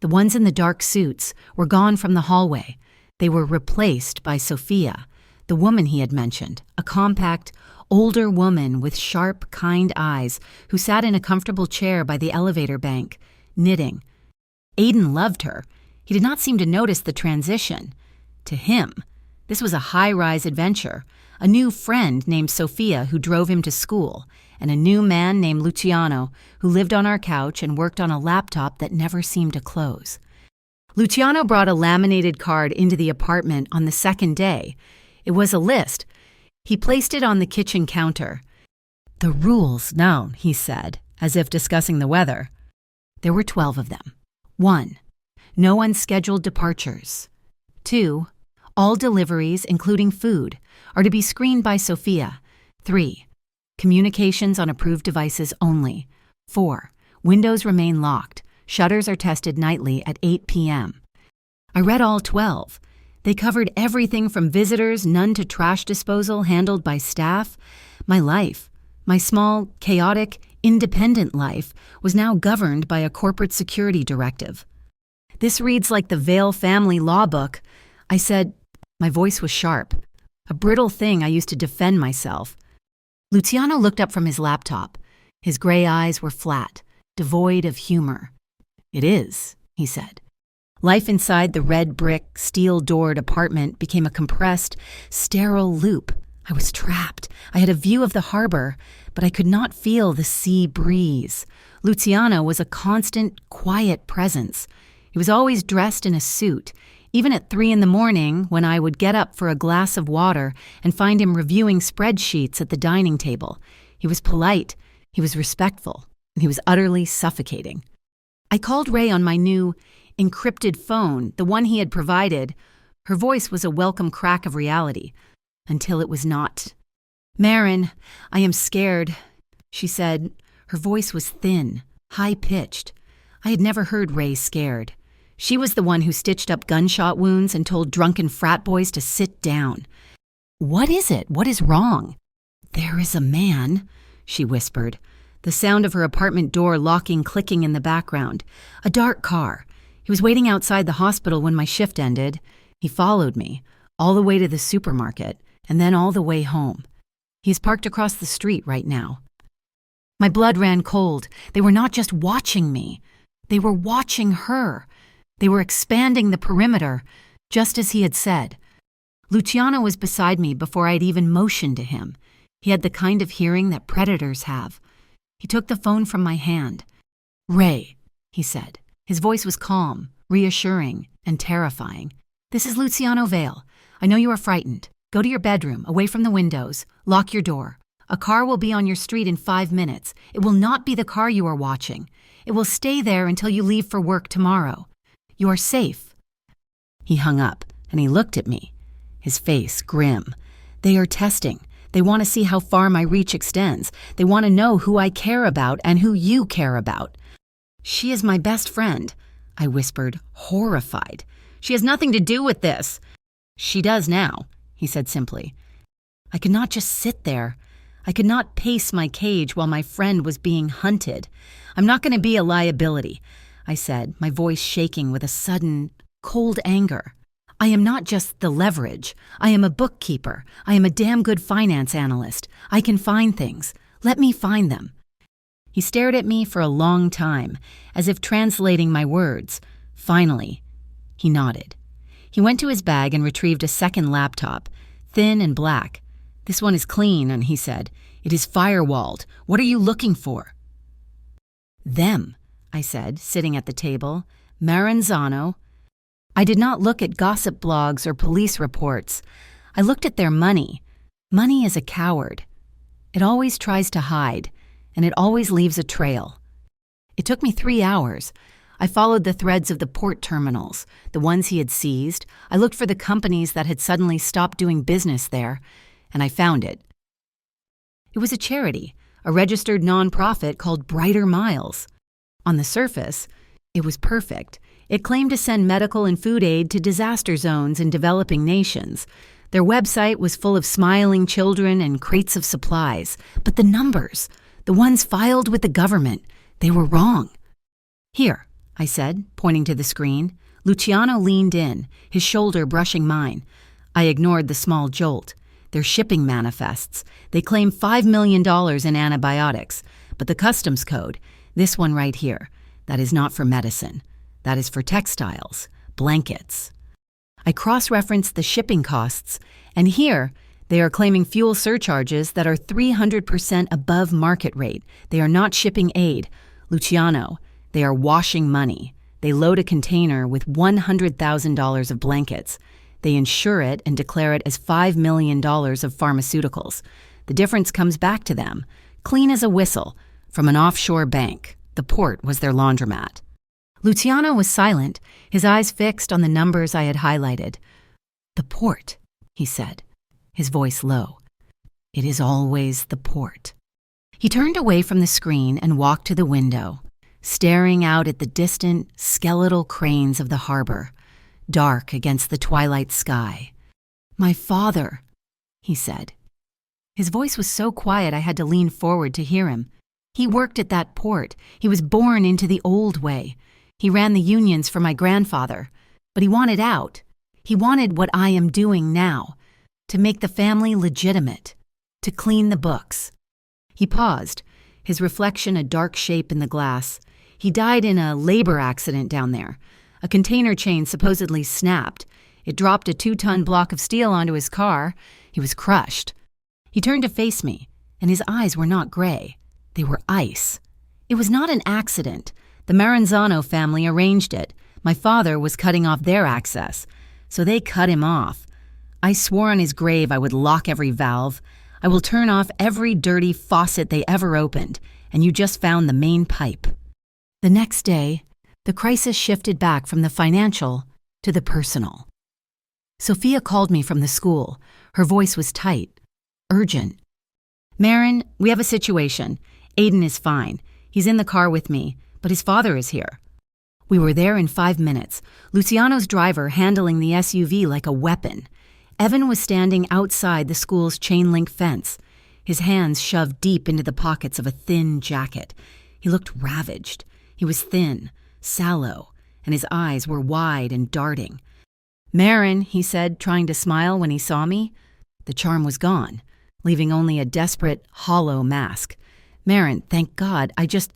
the ones in the dark suits, were gone from the hallway. They were replaced by Sophia, the woman he had mentioned, a compact, older woman with sharp, kind eyes who sat in a comfortable chair by the elevator bank, knitting. Aiden loved her. He did not seem to notice the transition. To him, this was a high-rise adventure, a new friend named Sophia who drove him to school, and a new man named Luciano who lived on our couch and worked on a laptop that never seemed to close. Luciano brought a laminated card into the apartment on the second day. It was a list. He placed it on the kitchen counter. "The rules now," he said, as if discussing the weather. There were 12 of them. 1. No unscheduled departures. 2. All deliveries, including food, are to be screened by Sophia. 3. Communications on approved devices only. 4. Windows remain locked. Shutters are tested nightly at 8 p.m. I read all 12. They covered everything from visitors, none to trash disposal handled by staff. My life, my small, chaotic, independent life, was now governed by a corporate security directive. "This reads like the Vale family law book," I said. My voice was sharp, a brittle thing I used to defend myself. Luciano looked up from his laptop. His gray eyes were flat, devoid of humor. "It is," he said. Life inside the red brick, steel-doored apartment became a compressed, sterile loop. I was trapped. I had a view of the harbor, but I could not feel the sea breeze. Luciano was a constant, quiet presence. He was always dressed in a suit, even at 3 a.m. when I would get up for a glass of water and find him reviewing spreadsheets at the dining table. He was polite, he was respectful, and he was utterly suffocating. I called Ray on my new, encrypted phone, the one he had provided. Her voice was a welcome crack of reality, until it was not. "Marin, I am scared," she said. Her voice was thin, high-pitched. I had never heard Ray scared. She was the one who stitched up gunshot wounds and told drunken frat boys to sit down. "What is it? What is wrong?" "There is a man," she whispered, the sound of her apartment door locking clicking in the background. "A dark car. He was waiting outside the hospital when my shift ended. He followed me, all the way to the supermarket, and then all the way home. He's parked across the street right now." My blood ran cold. They were not just watching me. They were watching her. They were expanding the perimeter, just as he had said. Luciano was beside me before I had even motioned to him. He had the kind of hearing that predators have. He took the phone from my hand. "Ray," he said. His voice was calm, reassuring, and terrifying. "This is Luciano Vale. I know you are frightened. Go to your bedroom, away from the windows. Lock your door. A car will be on your street in 5 minutes. It will not be the car you are watching. It will stay there until you leave for work tomorrow. You are safe." He hung up, and he looked at me, his face grim. "They are testing. They want to see how far my reach extends. They want to know who I care about and who you care about." "She is my best friend," I whispered, horrified. "She has nothing to do with this." "She does now," he said simply. I could not just sit there. I could not pace my cage while my friend was being hunted. "I'm not going to be a liability," I said, my voice shaking with a sudden cold anger. I am not just the leverage. I am a bookkeeper. I am a damn good finance analyst. I can find things. Let me find them. He stared at me for a long time, as if translating my words. Finally, he nodded. He went to his bag and retrieved a second laptop, thin and black. "This one is clean," and he said. "It is firewalled. What are you looking for?" "Them," I said, sitting at the table. "Maranzano." I did not look at gossip blogs or police reports. I looked at their money. Money is a coward. It always tries to hide, and it always leaves a trail. It took me 3 hours. I followed the threads of the port terminals, the ones he had seized. I looked for the companies that had suddenly stopped doing business there, and I found it. It was a charity, a registered nonprofit called Brighter Miles. On the surface, it was perfect. It claimed to send medical and food aid to disaster zones in developing nations. Their website was full of smiling children and crates of supplies. But the numbers, the ones filed with the government, they were wrong. "Here," I said, pointing to the screen. Luciano leaned in, his shoulder brushing mine. I ignored the small jolt. Their shipping manifests. They claim $5 million in antibiotics. But the customs code, this one right here, that is not for medicine. That is for textiles, blankets. I cross-referenced the shipping costs, and here they are claiming fuel surcharges that are 300% above market rate. They are not shipping aid. Luciano, they are washing money. They load a container with $100,000 of blankets. They insure it and declare it as $5 million of pharmaceuticals. The difference comes back to them, clean as a whistle, from an offshore bank. The port was their laundromat. Luciano was silent, his eyes fixed on the numbers I had highlighted. "The port," he said, his voice low. "It is always the port." He turned away from the screen and walked to the window, staring out at the distant, skeletal cranes of the harbor, dark against the twilight sky. "My father," he said. His voice was so quiet I had to lean forward to hear him. He worked at that port. He was born into the old way. He ran the unions for my grandfather, but he wanted out. He wanted what I am doing now, to make the family legitimate, to clean the books. He paused, his reflection a dark shape in the glass. He died in a labor accident down there. A container chain supposedly snapped. It dropped a 2-ton block of steel onto his car. He was crushed. He turned to face me, and his eyes were not gray. They were ice. It was not an accident. The Maranzano family arranged it. My father was cutting off their access, so they cut him off. I swore on his grave I would lock every valve. I will turn off every dirty faucet they ever opened, and you just found the main pipe. The next day, the crisis shifted back from the financial to the personal. Sophia called me from the school. Her voice was tight, urgent. "Marin, we have a situation. Aiden is fine. He's in the car with me, but his father is here." We were there in 5 minutes, Luciano's driver handling the SUV like a weapon. Evan was standing outside the school's chain-link fence, his hands shoved deep into the pockets of a thin jacket. He looked ravaged. He was thin, sallow, and his eyes were wide and darting. "Marin," he said, trying to smile when he saw me. The charm was gone, leaving only a desperate, hollow mask. "Marin, thank God, I just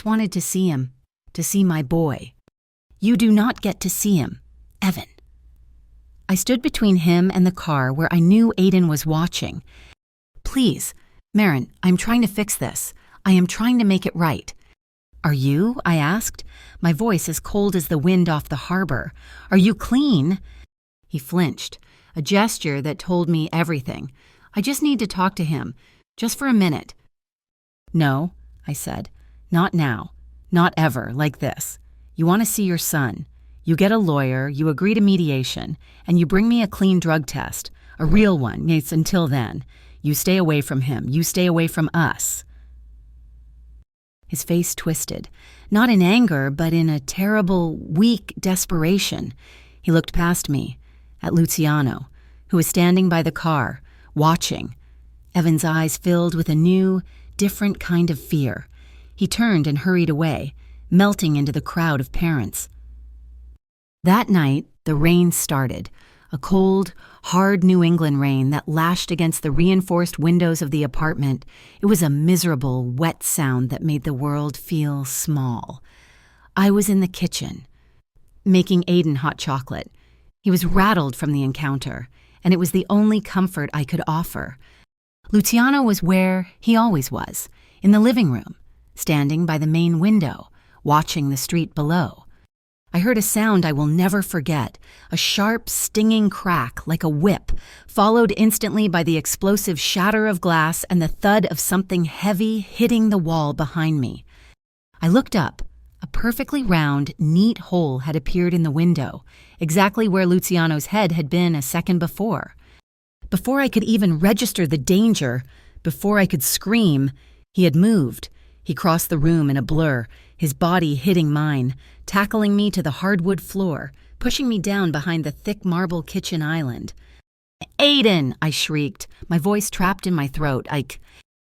wanted to see him, to see my boy." "You do not get to see him, Evan." I stood between him and the car where I knew Aiden was watching. "Please, Marin, I'm trying to fix this. I am trying to make it right." "Are you?" I asked, my voice as cold as the wind off the harbor. "Are you clean?" He flinched, a gesture that told me everything. "I just need to talk to him, just for a minute." "No," I said. "Not now. Not ever, like this. You want to see your son. You get a lawyer, you agree to mediation, and you bring me a clean drug test. A real one, it's until then. You stay away from him. You stay away from us." His face twisted, not in anger, but in a terrible, weak desperation. He looked past me, at Luciano, who was standing by the car, watching. Evan's eyes filled with a new, different kind of fear. He turned and hurried away, melting into the crowd of parents. That night, the rain started, a cold, hard New England rain that lashed against the reinforced windows of the apartment. It was a miserable, wet sound that made the world feel small. I was in the kitchen, making Aiden hot chocolate. He was rattled from the encounter, and it was the only comfort I could offer. Luciano was where he always was, in the living room, standing by the main window, watching the street below. I heard a sound I will never forget, a sharp, stinging crack like a whip, followed instantly by the explosive shatter of glass and the thud of something heavy hitting the wall behind me. I looked up. A perfectly round, neat hole had appeared in the window, exactly where Luciano's head had been a second before. Before I could even register the danger, before I could scream, he had moved. He crossed the room in a blur, his body hitting mine, tackling me to the hardwood floor, pushing me down behind the thick marble kitchen island. "Aiden!" I shrieked, my voice trapped in my throat.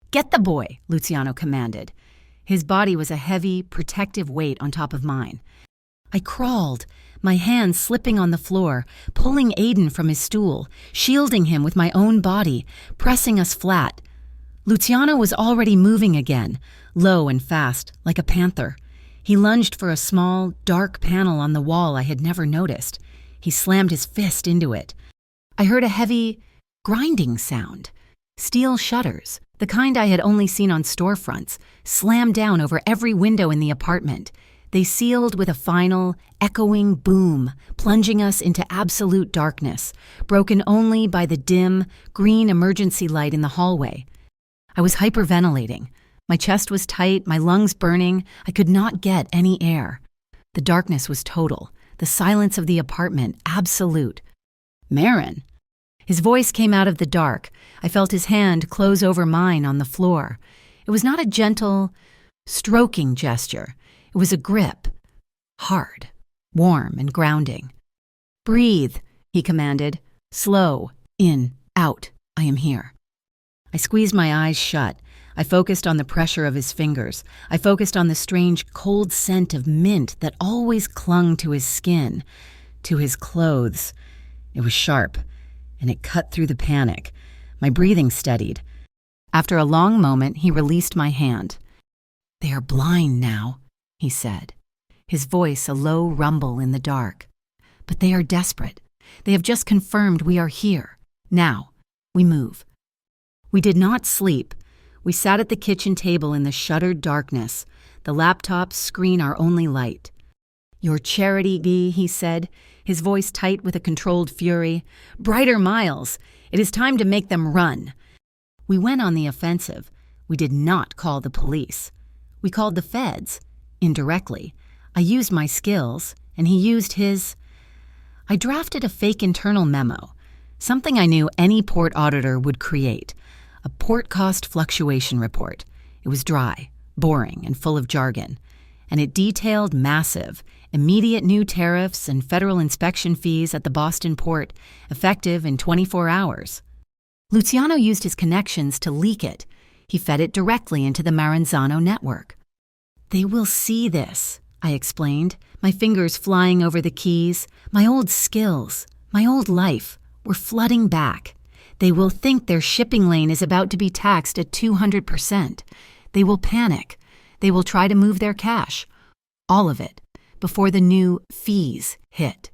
"Get the boy," Luciano commanded. His body was a heavy, protective weight on top of mine. I crawled, my hands slipping on the floor, pulling Aiden from his stool, shielding him with my own body, pressing us flat. Luciano was already moving again, low and fast, like a panther. He lunged for a small, dark panel on the wall I had never noticed. He slammed his fist into it. I heard a heavy, grinding sound. Steel shutters, the kind I had only seen on storefronts, slammed down over every window in the apartment. They sealed with a final, echoing boom, plunging us into absolute darkness, broken only by the dim, green emergency light in the hallway. I was hyperventilating. My chest was tight, my lungs burning. I could not get any air. The darkness was total, the silence of the apartment absolute. "Marin." His voice came out of the dark. I felt his hand close over mine on the floor. It was not a gentle, stroking gesture. It was a grip, hard, warm, and grounding. "Breathe," he commanded. "Slow, in, out, I am here." I squeezed my eyes shut. I focused on the pressure of his fingers. I focused on the strange, cold scent of mint that always clung to his skin, to his clothes. It was sharp, and it cut through the panic. My breathing steadied. After a long moment, he released my hand. "They are blind now," he said, his voice a low rumble in the dark. "But they are desperate. They have just confirmed we are here. Now, we move." We did not sleep. We sat at the kitchen table in the shuttered darkness, the laptop screen our only light. "Your charity, Guy," he said, his voice tight with a controlled fury. "Brighter miles. It is time to make them run." We went on the offensive. We did not call the police. We called the feds, indirectly. I used my skills, and he used his. I drafted a fake internal memo, something I knew any port auditor would create. A port cost fluctuation report. It was dry, boring, and full of jargon, and it detailed massive, immediate new tariffs and federal inspection fees at the Boston port, effective in 24 hours. Luciano used his connections to leak it. He fed it directly into the Maranzano network. "They will see this," I explained, my fingers flying over the keys. My old skills, my old life, were flooding back. They will think their shipping lane is about to be taxed at 200%. They will panic. They will try to move their cash. All of it, before the new fees hit.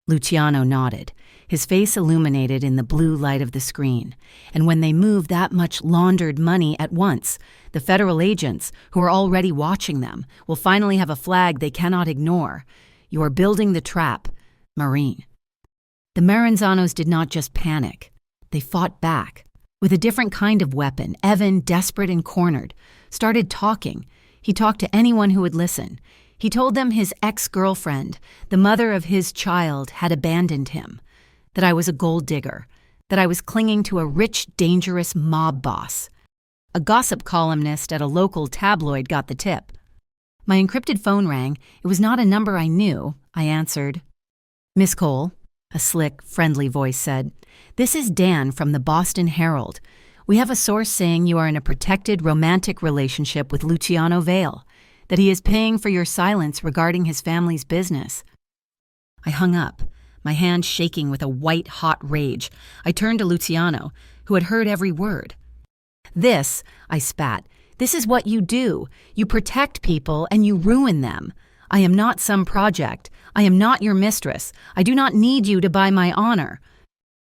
Luciano nodded, his face illuminated in the blue light of the screen. And when they move that much laundered money at once, the federal agents, who are already watching them, will finally have a flag they cannot ignore. You are building the trap, Marine. The Maranzanos did not just panic. They fought back. With a different kind of weapon, Evan, desperate and cornered, started talking. He talked to anyone who would listen. He told them his ex-girlfriend, the mother of his child, had abandoned him, that I was a gold digger, that I was clinging to a rich, dangerous mob boss. A gossip columnist at a local tabloid got the tip. My encrypted phone rang. It was not a number I knew. I answered. "Miss Cole," a slick, friendly voice said, "this is Dan from the Boston Herald. We have a source saying you are in a protected romantic relationship with Luciano Vale, that he is paying for your silence regarding his family's business." I hung up, my hand shaking with a white-hot rage. I turned to Luciano, who had heard every word. "This," I spat, "this is what you do. You protect people and you ruin them. I am not some project. I am not your mistress. I do not need you to buy my honor."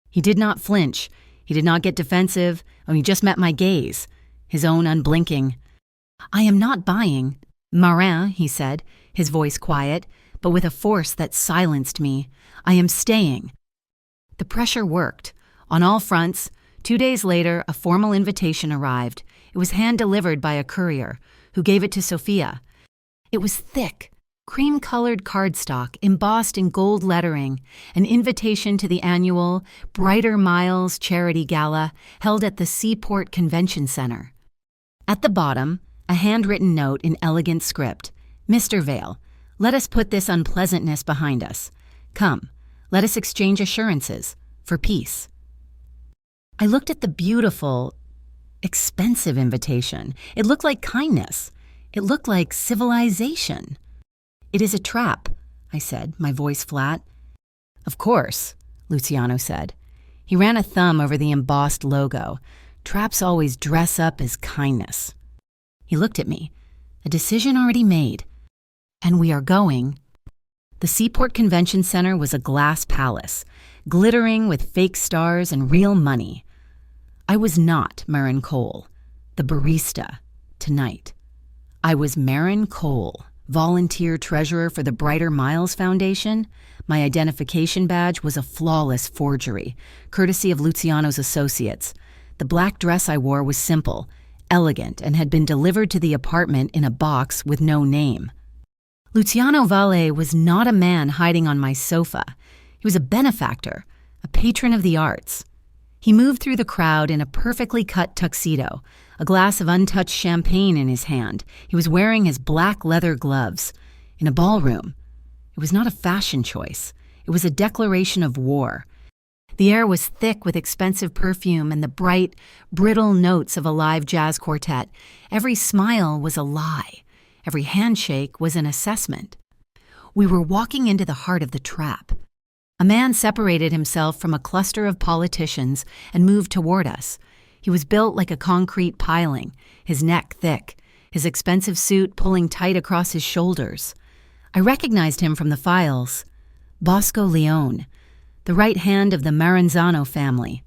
He did not flinch. He did not get defensive, and he just met my gaze, his own unblinking. "I am not buying. Marin," he said, his voice quiet, but with a force that silenced me. "I am staying." The pressure worked. On all fronts, 2 days later, a formal invitation arrived. It was hand-delivered by a courier, who gave it to Sophia. It was thick, cream-colored cardstock embossed in gold lettering, an invitation to the annual Brighter Miles Charity Gala held at the Seaport Convention Center. At the bottom, a handwritten note in elegant script. "Mr. Vale, let us put this unpleasantness behind us. Come, let us exchange assurances for peace." I looked at the beautiful, expensive invitation. It looked like kindness. It looked like civilization. "It is a trap," I said, my voice flat. "Of course," Luciano said. He ran a thumb over the embossed logo. "Traps always dress up as kindness." He looked at me. "A decision already made. And we are going." The Seaport Convention Center was a glass palace, glittering with fake stars and real money. I was not Marin Cole, the barista, tonight. I was Marin Cole, volunteer treasurer for the Brighter Miles Foundation. My identification badge was a flawless forgery, courtesy of Luciano's associates. The black dress I wore was simple, elegant, and had been delivered to the apartment in a box with no name. Luciano Valle was not a man hiding on my sofa. He was a benefactor, a patron of the arts. He moved through the crowd in a perfectly cut tuxedo, a glass of untouched champagne in his hand. He was wearing his black leather gloves. In a ballroom. It was not a fashion choice. It was a declaration of war. The air was thick with expensive perfume and the bright, brittle notes of a live jazz quartet. Every smile was a lie. Every handshake was an assessment. We were walking into the heart of the trap. A man separated himself from a cluster of politicians and moved toward us. He was built like a concrete piling, his neck thick, his expensive suit pulling tight across his shoulders. I recognized him from the files. Bosco Leone, the right hand of the Maranzano family.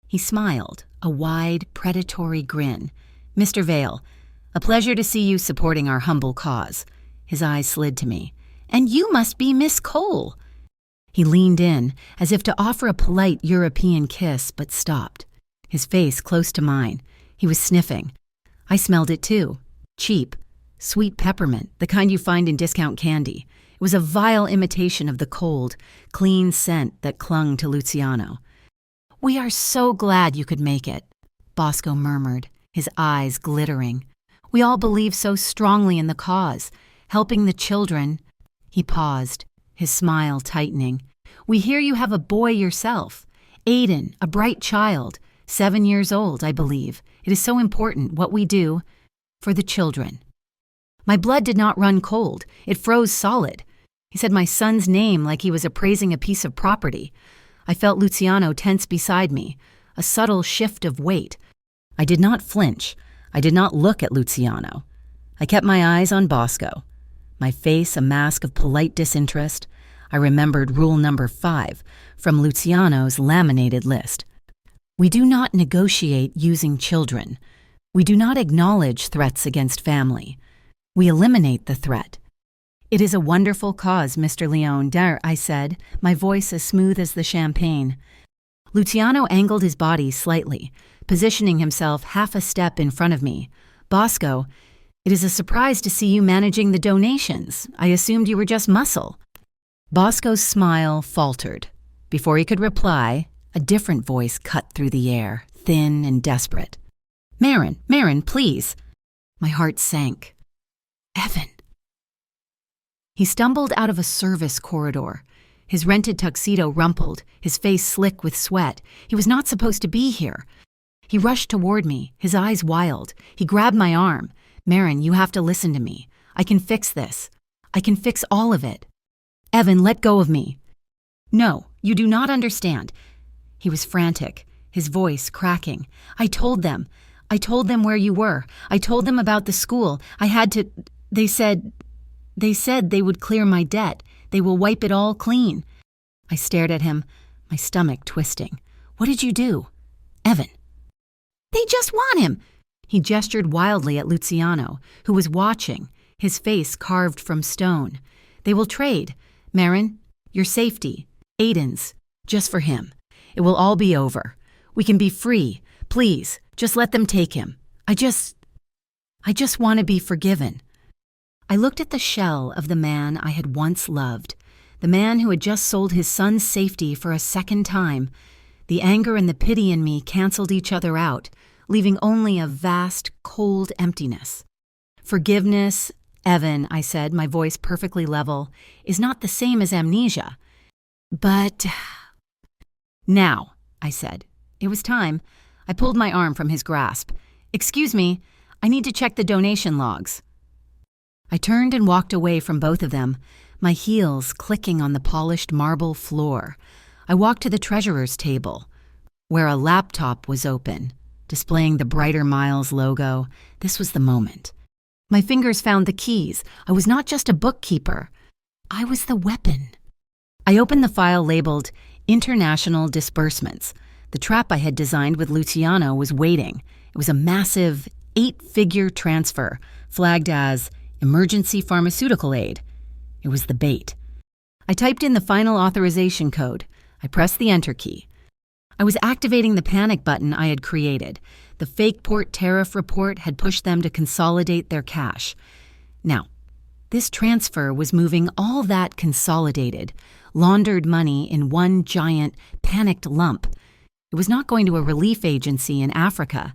He smiled, a wide, predatory grin. "Mr. Vale, a pleasure to see you supporting our humble cause." His eyes slid to me. "And you must be Miss Cole." He leaned in, as if to offer a polite European kiss, but stopped. His face close to mine. He was sniffing. I smelled it too. Cheap. Sweet peppermint, the kind you find in discount candy. It was a vile imitation of the cold, clean scent that clung to Luciano. "We are so glad you could make it," Bosco murmured, his eyes glittering. "We all believe so strongly in the cause, helping the children." He paused, his smile tightening. "We hear you have a boy yourself. Aiden, a bright child, 7 years old, I believe. It is so important what we do for the children." My blood did not run cold. It froze solid. He said my son's name like he was appraising a piece of property. I felt Luciano tense beside me, a subtle shift of weight. I did not flinch. I did not look at Luciano. I kept my eyes on Bosco. My face a mask of polite disinterest. I remembered rule number 5 from Luciano's laminated list. We do not negotiate using children. We do not acknowledge threats against family. We eliminate the threat. "It is a wonderful cause, Mr. Leone, I said, my voice as smooth as the champagne. Luciano angled his body slightly, positioning himself half a step in front of me. "Bosco, it is a surprise to see you managing the donations. I assumed you were just muscle." Bosco's smile faltered. Before he could reply, a different voice cut through the air, thin and desperate. Marin, please." My heart sank. Evan. He stumbled out of a service corridor. His rented tuxedo rumpled, his face slick with sweat. He was not supposed to be here. He rushed toward me, his eyes wild. He grabbed my arm. "Marin, you have to listen to me. I can fix this. I can fix all of it." Evan, let go of me. No, you do not understand. He was frantic, his voice cracking. I told them where you were. I told them about the school. I had to. They said they would clear my debt. They will wipe it all clean. I stared at him, my stomach twisting. What did you do? Evan. They just want him. He gestured wildly at Luciano, who was watching, his face carved from stone. They will trade. Marin, your safety. Aiden's. Just for him. It will all be over. We can be free. Please, just let them take him. I just want to be forgiven. I looked at the shell of the man I had once loved, the man who had just sold his son's safety for a second time. The anger and the pity in me canceled each other out, leaving only a vast, cold emptiness. Forgiveness, Evan, I said, my voice perfectly level, is not the same as amnesia. But now, I said. It was time. I pulled my arm from his grasp. Excuse me, I need to check the donation logs. I turned and walked away from both of them, my heels clicking on the polished marble floor. I walked to the treasurer's table, where a laptop was open, displaying the Brighter Miles logo. This was the moment. My fingers found the keys. I was not just a bookkeeper. I was the weapon. I opened the file labeled International Disbursements. The trap I had designed with Luciano was waiting. It was a massive 8-figure transfer, flagged as emergency pharmaceutical aid. It was the bait. I typed in the final authorization code. I pressed the enter key. I was activating the panic button I had created. The fake port tariff report had pushed them to consolidate their cash. Now, this transfer was moving all that consolidated, laundered money in one giant, panicked lump. It was not going to a relief agency in Africa.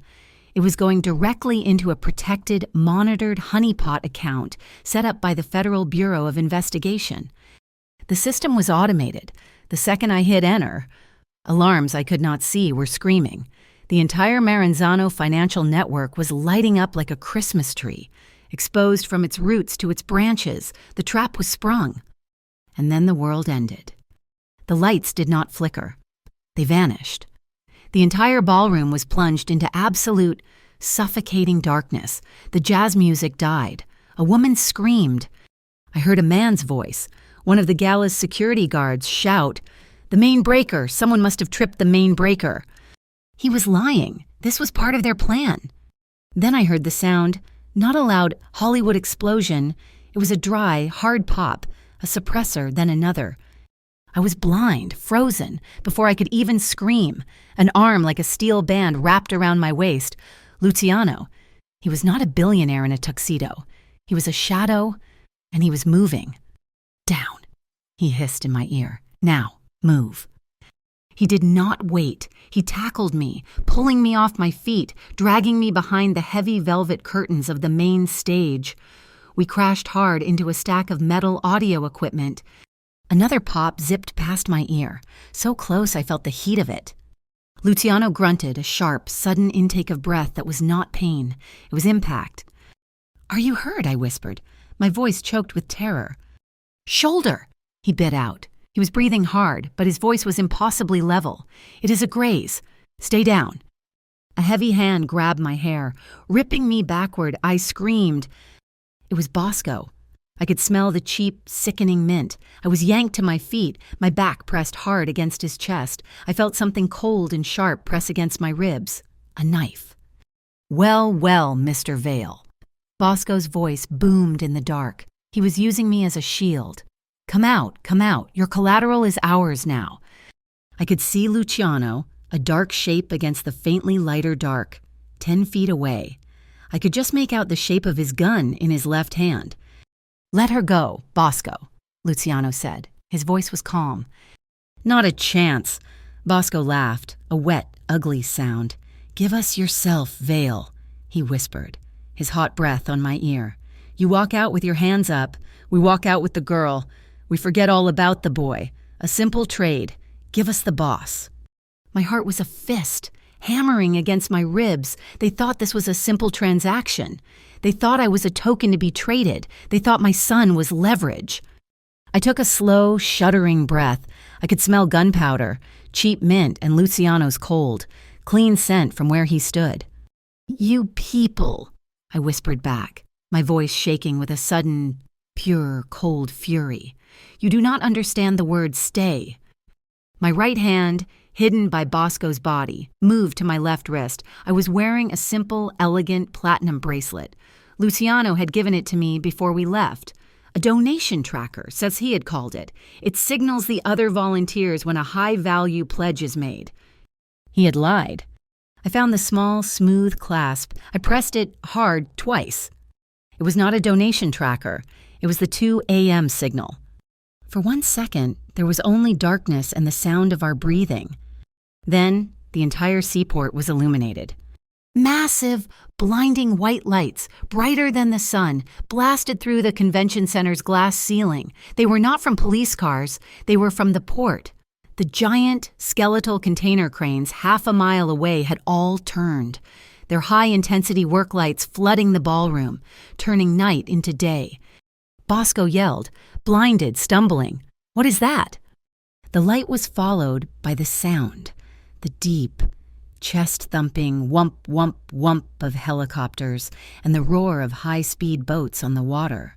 It was going directly into a protected, monitored honeypot account set up by the Federal Bureau of Investigation. The system was automated. The second I hit enter, alarms I could not see were screaming. The entire Maranzano financial network was lighting up like a Christmas tree. Exposed from its roots to its branches, the trap was sprung. And then the world ended. The lights did not flicker. They vanished. The entire ballroom was plunged into absolute, suffocating darkness. The jazz music died. A woman screamed. I heard a man's voice, one of the gala's security guards, shout, "The main breaker! Someone must have tripped the main breaker!" He was lying. This was part of their plan. Then I heard the sound, not a loud Hollywood explosion. It was a dry, hard pop, a suppressor, then another. I was blind, frozen, before I could even scream. An arm like a steel band wrapped around my waist. Luciano. He was not a billionaire in a tuxedo. He was a shadow, and he was moving. Down, he hissed in my ear. Now, move. He did not wait. He tackled me, pulling me off my feet, dragging me behind the heavy velvet curtains of the main stage. We crashed hard into a stack of metal audio equipment. Another pop zipped past my ear, so close I felt the heat of it. Luciano grunted, a sharp, sudden intake of breath that was not pain. It was impact. "Are you hurt?" I whispered, my voice choked with terror. "Shoulder," he bit out. He was breathing hard, but his voice was impossibly level. "It is a graze. Stay down." A heavy hand grabbed my hair. Ripping me backward, I screamed. It was Bosco. I could smell the cheap, sickening mint. I was yanked to my feet, my back pressed hard against his chest. I felt something cold and sharp press against my ribs. A knife. "Well, well, Mr. Vale." Bosco's voice boomed in the dark. He was using me as a shield. Come out, come out. Your collateral is ours now." I could see Luciano, a dark shape against the faintly lighter dark, 10 feet away. I could just make out the shape of his gun in his left hand. "Let her go, Bosco," Luciano said. His voice was calm. "Not a chance." Bosco laughed, a wet, ugly sound. "Give us yourself, Vale," he whispered, his hot breath on my ear. "You walk out with your hands up. We walk out with the girl. We forget all about the boy. A simple trade. Give us the boss." My heart was a fist, hammering against my ribs. They thought this was a simple transaction. They thought I was a token to be traded. They thought my son was leverage. I took a slow, shuddering breath. I could smell gunpowder, cheap mint, and Luciano's cold, clean scent from where he stood. "You people," I whispered back, my voice shaking with a sudden, pure, cold fury. "You do not understand the word stay." My right hand, hidden by Bosco's body, moved to my left wrist. I was wearing a simple, elegant platinum bracelet. Luciano had given it to me before we left. A donation tracker, says he had called it. It signals the other volunteers when a high-value pledge is made. He had lied. I found the small, smooth clasp. I pressed it hard twice. It was not a donation tracker. It was the 2 a.m. signal. For 1 second, there was only darkness and the sound of our breathing. Then, the entire seaport was illuminated. Massive, blinding white lights, brighter than the sun, blasted through the convention center's glass ceiling. They were not from police cars. They were from the port. The giant, skeletal container cranes half a mile away had all turned, their high-intensity work lights flooding the ballroom, turning night into day. Bosco yelled, blinded, stumbling. "What is that?" The light was followed by the sound, the deep, chest-thumping whump, whump, whump of helicopters and the roar of high-speed boats on the water.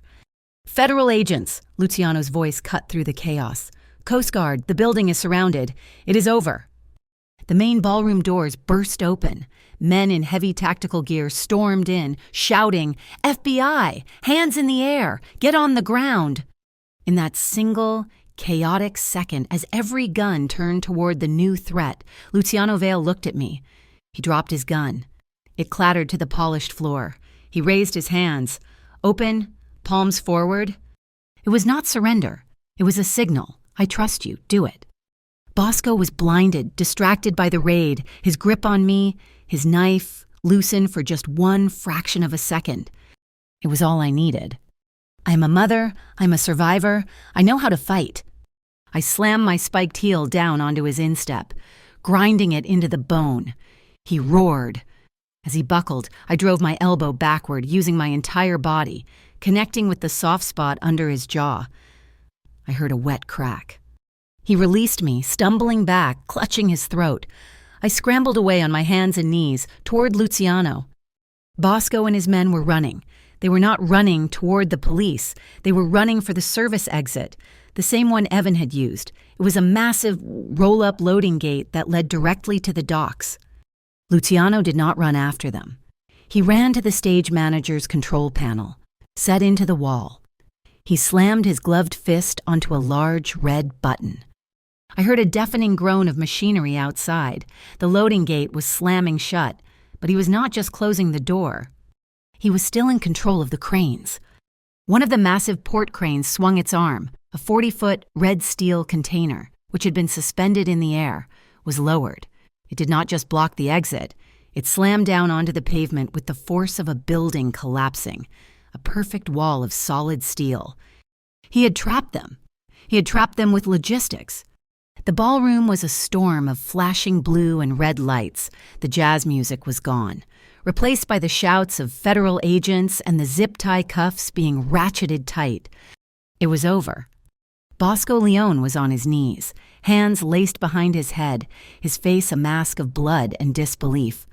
"Federal agents," Luciano's voice cut through the chaos. "Coast Guard, the building is surrounded. It is over." The main ballroom doors burst open. Men in heavy tactical gear stormed in, shouting, "FBI! Hands in the air! Get on the ground!" In that single, chaotic second, as every gun turned toward the new threat, Luciano Vale looked at me. He dropped his gun. It clattered to the polished floor. He raised his hands. Open, palms forward. It was not surrender. It was a signal. "I trust you. Do it." Bosco was blinded, distracted by the raid, his grip on me, his knife, loosened for just 1 fraction of a second. It was all I needed. I'm a mother. I'm a survivor. I know how to fight. I slammed my spiked heel down onto his instep, grinding it into the bone. He roared. As he buckled, I drove my elbow backward, using my entire body, connecting with the soft spot under his jaw. I heard a wet crack. He released me, stumbling back, clutching his throat. I scrambled away on my hands and knees, toward Luciano. Bosco and his men were running. They were not running toward the police. They were running for the service exit, the same one Evan had used. It was a massive roll-up loading gate that led directly to the docks. Luciano did not run after them. He ran to the stage manager's control panel, set into the wall. He slammed his gloved fist onto a large red button. I heard a deafening groan of machinery outside. The loading gate was slamming shut, but he was not just closing the door. He was still in control of the cranes. One of the massive port cranes swung its arm. A 40-foot red steel container, which had been suspended in the air, was lowered. It did not just block the exit. It slammed down onto the pavement with the force of a building collapsing, a perfect wall of solid steel. He had trapped them. He had trapped them with logistics. The ballroom was a storm of flashing blue and red lights. The jazz music was gone, replaced by the shouts of federal agents and the zip-tie cuffs being ratcheted tight. It was over. Bosco Leone was on his knees, hands laced behind his head, his face a mask of blood and disbelief.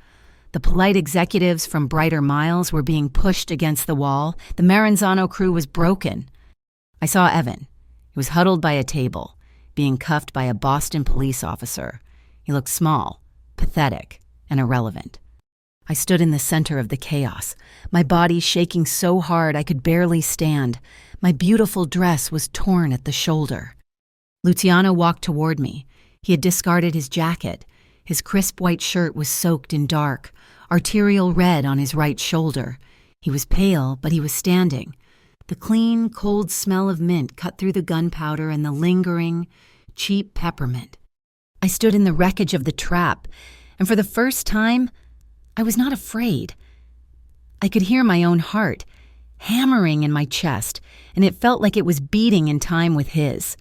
The polite executives from Brighter Miles were being pushed against the wall. The Maranzano crew was broken. I saw Evan. He was huddled by a table, being cuffed by a Boston police officer. He looked small, pathetic, and irrelevant. I stood in the center of the chaos, my body shaking so hard I could barely stand. My beautiful dress was torn at the shoulder. Luciano walked toward me. He had discarded his jacket. His crisp white shirt was soaked in dark, arterial red on his right shoulder. He was pale, but he was standing. The clean, cold smell of mint cut through the gunpowder and the lingering, cheap peppermint. I stood in the wreckage of the trap, and for the first time, I was not afraid. I could hear my own heart hammering in my chest, and it felt like it was beating in time with his.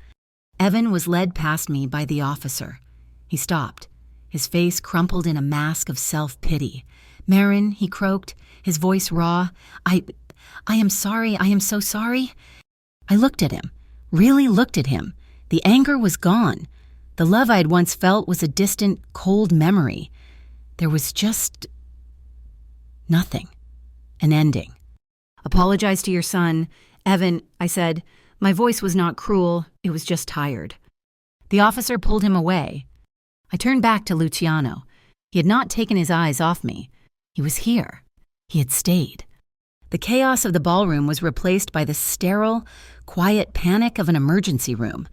Evan was led past me by the officer. He stopped, his face crumpled in a mask of self-pity. "Marin," he croaked, his voice raw, I am sorry, I am so sorry." I looked at him. really looked at him. The anger was gone. The love I'd once felt was a distant, cold memory. There was just nothing. An ending. "Apologize to your son. Evan," I said. My voice was not cruel, it was just tired. The officer pulled him away. I turned back to Luciano. He had not taken his eyes off me. He was here. He had stayed. The chaos of the ballroom was replaced by the sterile, quiet panic of an emergency room.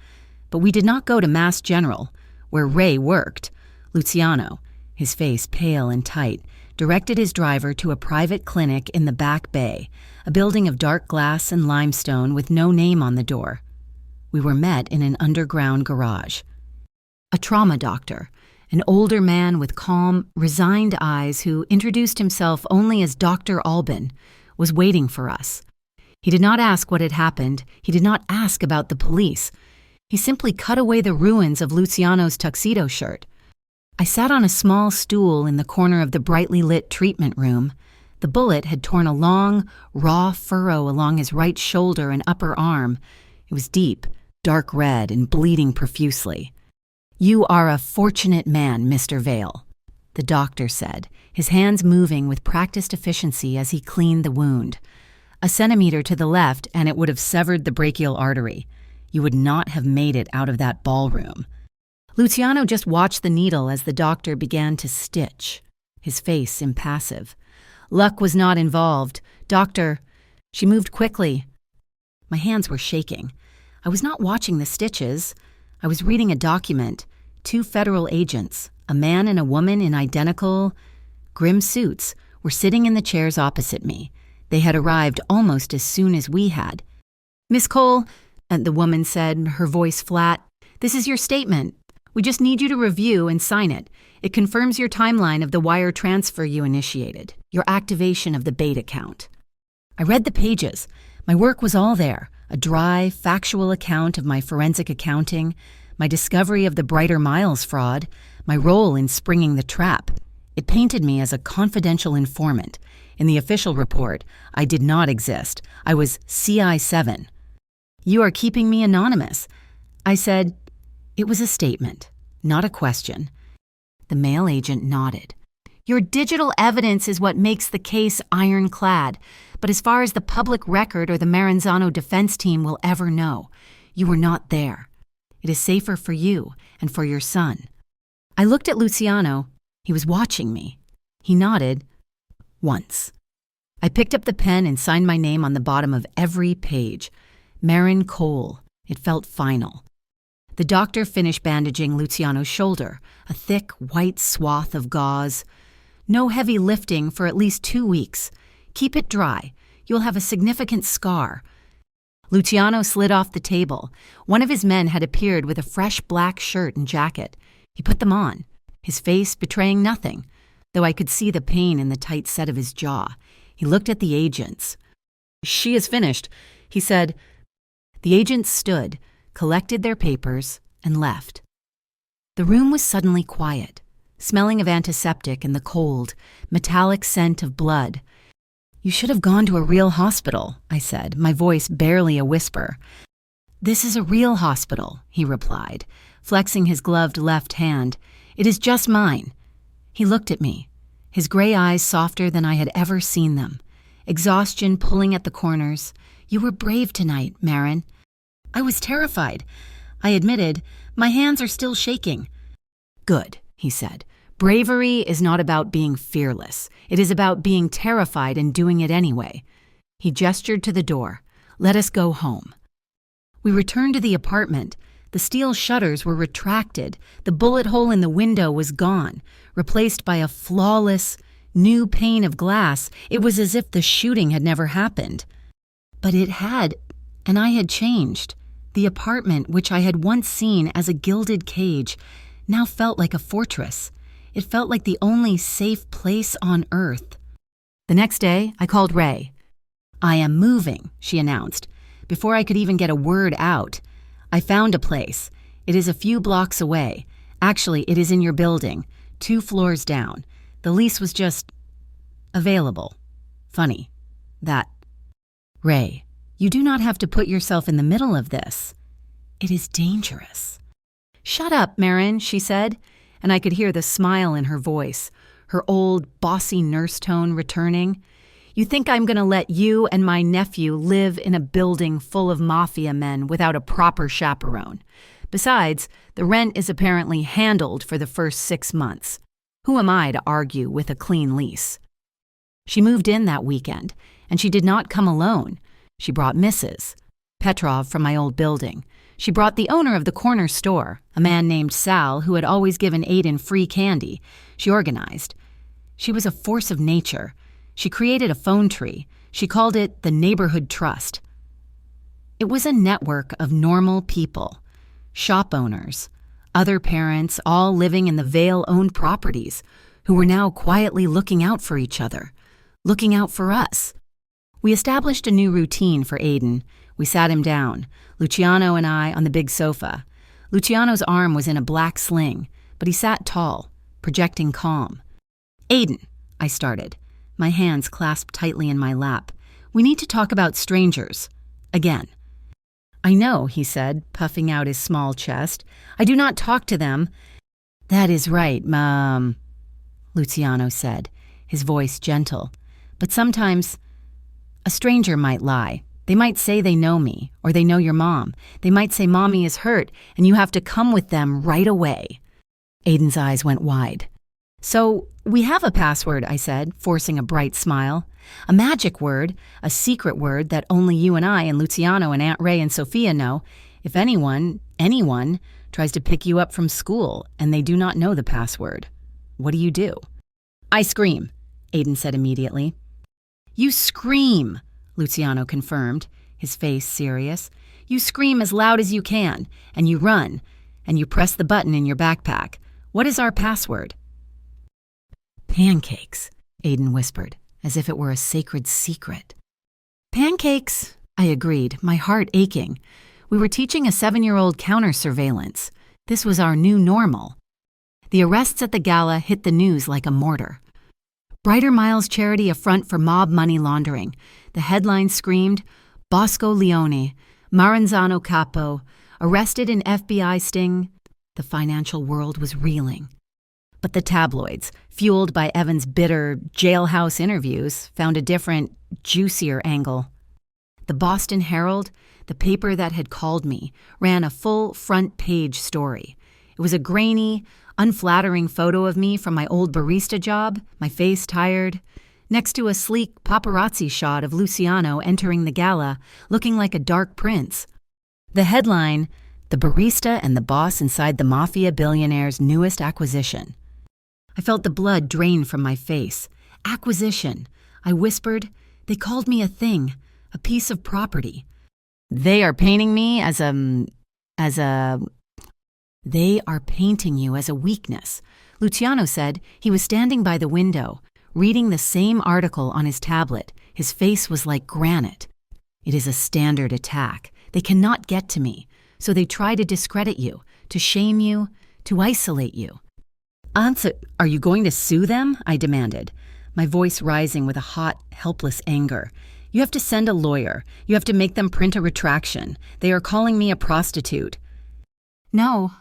But we did not go to Mass General, where Ray worked. Luciano, his face pale and tight, directed his driver to a private clinic in the Back Bay, a building of dark glass and limestone with no name on the door. We were met in an underground garage. A trauma doctor, an older man with calm, resigned eyes who introduced himself only as Dr. Albin, was waiting for us. He did not ask what had happened. He did not ask about the police. He simply cut away the ruins of Luciano's tuxedo shirt. I sat on a small stool in the corner of the brightly lit treatment room. The bullet had torn a long, raw furrow along his right shoulder and upper arm. It was deep, dark red, and bleeding profusely. "You are a fortunate man, Mr. Vale," the doctor said, his hands moving with practiced efficiency as he cleaned the wound. A centimeter to the left, and it would have severed the brachial artery. You would not have made it out of that ballroom. Luciano just watched the needle as the doctor began to stitch, his face impassive. Luck was not involved. "Doctor," she moved quickly. My hands were shaking. I was not watching the stitches. I was reading a document. 2 federal agents, a man and a woman in identical, grim suits, were sitting in the chairs opposite me. They had arrived almost as soon as we had. "Miss Cole," the woman said, her voice flat, "this is your statement. We just need you to review and sign it. It confirms your timeline of the wire transfer you initiated, your activation of the Bait account." I read the pages. My work was all there, a dry, factual account of my forensic accounting, my discovery of the Brighter Miles fraud, my role in springing the trap. It painted me as a confidential informant. In the official report, I did not exist. I was CI7. "You are keeping me anonymous," I said. It was a statement, not a question. The male agent nodded. "Your digital evidence is what makes the case ironclad, but as far as the public record or the Maranzano defense team will ever know, you were not there. It is safer for you and for your son." I looked at Luciano. He was watching me. He nodded. Once. I picked up the pen and signed my name on the bottom of every page. Marin Cole. It felt final. The doctor finished bandaging Luciano's shoulder, a thick, white swath of gauze. "No heavy lifting for at least 2 weeks. Keep it dry. You'll have a significant scar." Luciano slid off the table. One of his men had appeared with a fresh black shirt and jacket. He put them on, his face betraying nothing, though I could see the pain in the tight set of his jaw. He looked at the agents. "She is finished," he said. The agents stood, collected their papers, and left. The room was suddenly quiet, smelling of antiseptic and the cold, metallic scent of blood. "You should have gone to a real hospital," I said, my voice barely a whisper. "This is a real hospital," he replied, flexing his gloved left hand. "It is just mine." He looked at me, his gray eyes softer than I had ever seen them, exhaustion pulling at the corners. "You were brave tonight, Marin." "I was terrified," I admitted. "My hands are still shaking." "Good," he said. "Bravery is not about being fearless. It is about being terrified and doing it anyway." He gestured to the door. "Let us go home." We returned to the apartment. The steel shutters were retracted. The bullet hole in the window was gone, replaced by a flawless, new pane of glass. It was as if the shooting had never happened. But it had, and I had changed. The apartment, which I had once seen as a gilded cage, now felt like a fortress. It felt like the only safe place on earth. The next day, I called Ray. "I am moving," she announced. Before I could even get a word out, "I found a place. It is a few blocks away. Actually, it is in your building, 2 floors down. The lease was just available. Funny. That. Ray, you do not have to put yourself in the middle of this." It is dangerous. "Shut up, Marin," she said, and I could hear the smile in her voice, her old, bossy nurse tone returning. "You think I'm going to let you and my nephew live in a building full of mafia men without a proper chaperone? Besides, the rent is apparently handled for the first 6 months. Who am I to argue with a clean lease?" She moved in that weekend, and she did not come alone. She brought Mrs. Petrov from my old building. She brought the owner of the corner store, a man named Sal who had always given Aiden free candy. She organized. She was a force of nature. She created a phone tree. She called it the Neighborhood Trust. It was a network of normal people, shop owners, other parents, all living in the Vale-owned properties, who were now quietly looking out for each other, looking out for us. We established a new routine for Aiden. We sat him down, Luciano and I on the big sofa. Luciano's arm was in a black sling, but he sat tall, projecting calm. "Aiden," I started, my hands clasped tightly in my lap. "We need to talk about strangers. Again." "I know," he said, puffing out his small chest. "I do not talk to them." "That is right, Mom," Luciano said, his voice gentle. "But sometimes a stranger might lie. They might say they know me, or they know your mom. They might say Mommy is hurt, and you have to come with them right away." Aiden's eyes went wide. "So, we have a password," I said, forcing a bright smile. "A magic word, a secret word that only you and I and Luciano and Aunt Ray and Sophia know. If anyone tries to pick you up from school and they do not know the password, what do?" "I scream," Aiden said immediately. "You scream," Luciano confirmed, his face serious. "You scream as loud as you can, and you run, and you press the button in your backpack. What is our password?" "Pancakes," Aiden whispered, as if it were a sacred secret. "Pancakes," I agreed, my heart aching. We were teaching a 7-year-old counter-surveillance. This was our new normal. The arrests at the gala hit the news like a mortar. Brighter Miles charity affront for mob money laundering. The headline screamed, "Bosco Leone, Maranzano Capo, arrested in FBI sting." The financial world was reeling. But the tabloids, fueled by Evan's bitter jailhouse interviews, found a different, juicier angle. The Boston Herald, the paper that had called me, ran a full front-page story. It was a grainy, unflattering photo of me from my old barista job, my face tired, next to a sleek paparazzi shot of Luciano entering the gala, looking like a dark prince. The headline, "The barista and the boss inside the Mafia Billionaire's newest acquisition." I felt the blood drain from my face. "Acquisition," I whispered. "They called me a thing, a piece of property. They are painting me They are painting you as a weakness." Luciano said he was standing by the window, reading the same article on his tablet. His face was like granite. "It is a standard attack. They cannot get to me, so they try to discredit you, to shame you, to isolate you." "Are you going to sue them?" I demanded, my voice rising with a hot, helpless anger. "You have to send a lawyer. You have to make them print a retraction. They are calling me a prostitute." "No."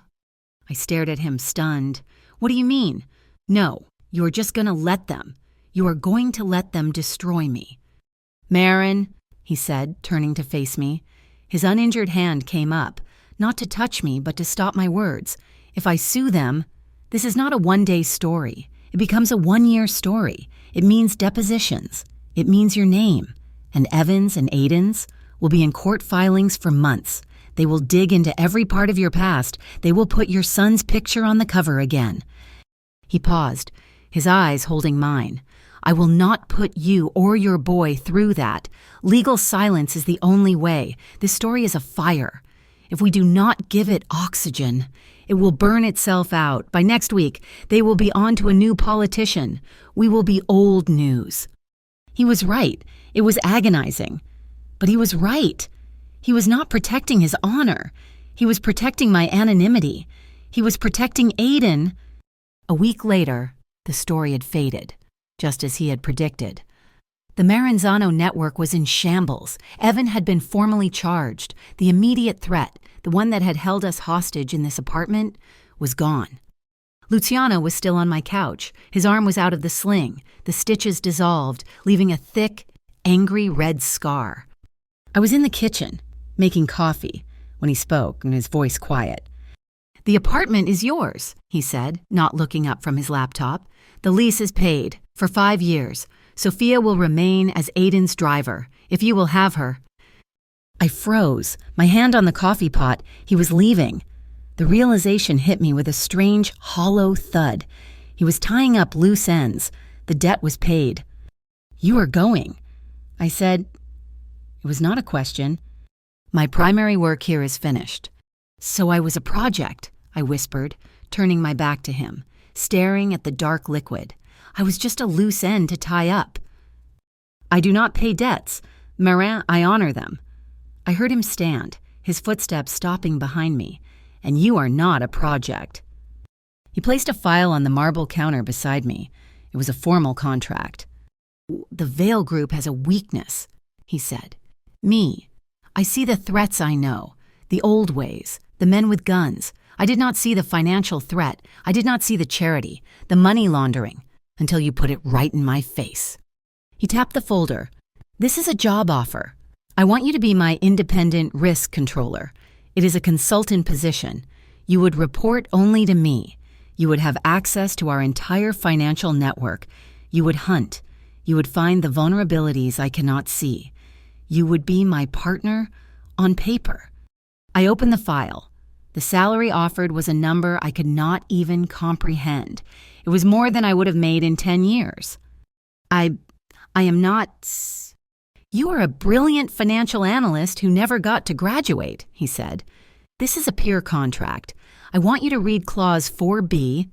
I stared at him, stunned. "What do you mean?" "No, you are just going to let them. You are going to let them destroy me." "Marin," he said, turning to face me. His uninjured hand came up, not to touch me, but to stop my words. "If I sue them, this is not a one-day story. It becomes a 1-year story. It means depositions. It means your name. And Evan's and Aiden's will be in court filings for months. They will dig into every part of your past. They will put your son's picture on the cover again." He paused, his eyes holding mine. "I will not put you or your boy through that. Legal silence is the only way. This story is a fire. If we do not give it oxygen, it will burn itself out. By next week, they will be on to a new politician. We will be old news." He was right. It was agonizing. But he was right. He was not protecting his honor. He was protecting my anonymity. He was protecting Aiden. A week later, the story had faded, just as he had predicted. The Maranzano network was in shambles. Evan had been formally charged. The immediate threat, the one that had held us hostage in this apartment, was gone. Luciano was still on my couch. His arm was out of the sling, the stitches dissolved, leaving a thick, angry red scar. I was in the kitchen, making coffee, when he spoke, and his voice quiet. "The apartment is yours," he said, not looking up from his laptop. "The lease is paid, for 5 years. Sophia will remain as Aiden's driver, if you will have her." I froze, my hand on the coffee pot. He was leaving. The realization hit me with a strange, hollow thud. He was tying up loose ends. The debt was paid. "You are going," I said. It was not a question. "My primary work here is finished." "So I was a project," I whispered, turning my back to him, staring at the dark liquid. "I was just a loose end to tie up." "I do not pay debts. Marin, I honor them." I heard him stand, his footsteps stopping behind me. "And you are not a project." He placed a file on the marble counter beside me. It was a formal contract. "The Veil Group has a weakness," he said. "Me. I see the threats I know, the old ways, the men with guns. I did not see the financial threat. I did not see the charity, the money laundering, until you put it right in my face." He tapped the folder. "This is a job offer. I want you to be my independent risk controller. It is a consultant position. You would report only to me. You would have access to our entire financial network. You would hunt. You would find the vulnerabilities I cannot see. You would be my partner on paper." I opened the file. The salary offered was a number I could not even comprehend. It was more than I would have made in 10 years. I am not... "You are a brilliant financial analyst who never got to graduate," he said. "This is a peer contract. I want you to read Clause 4B.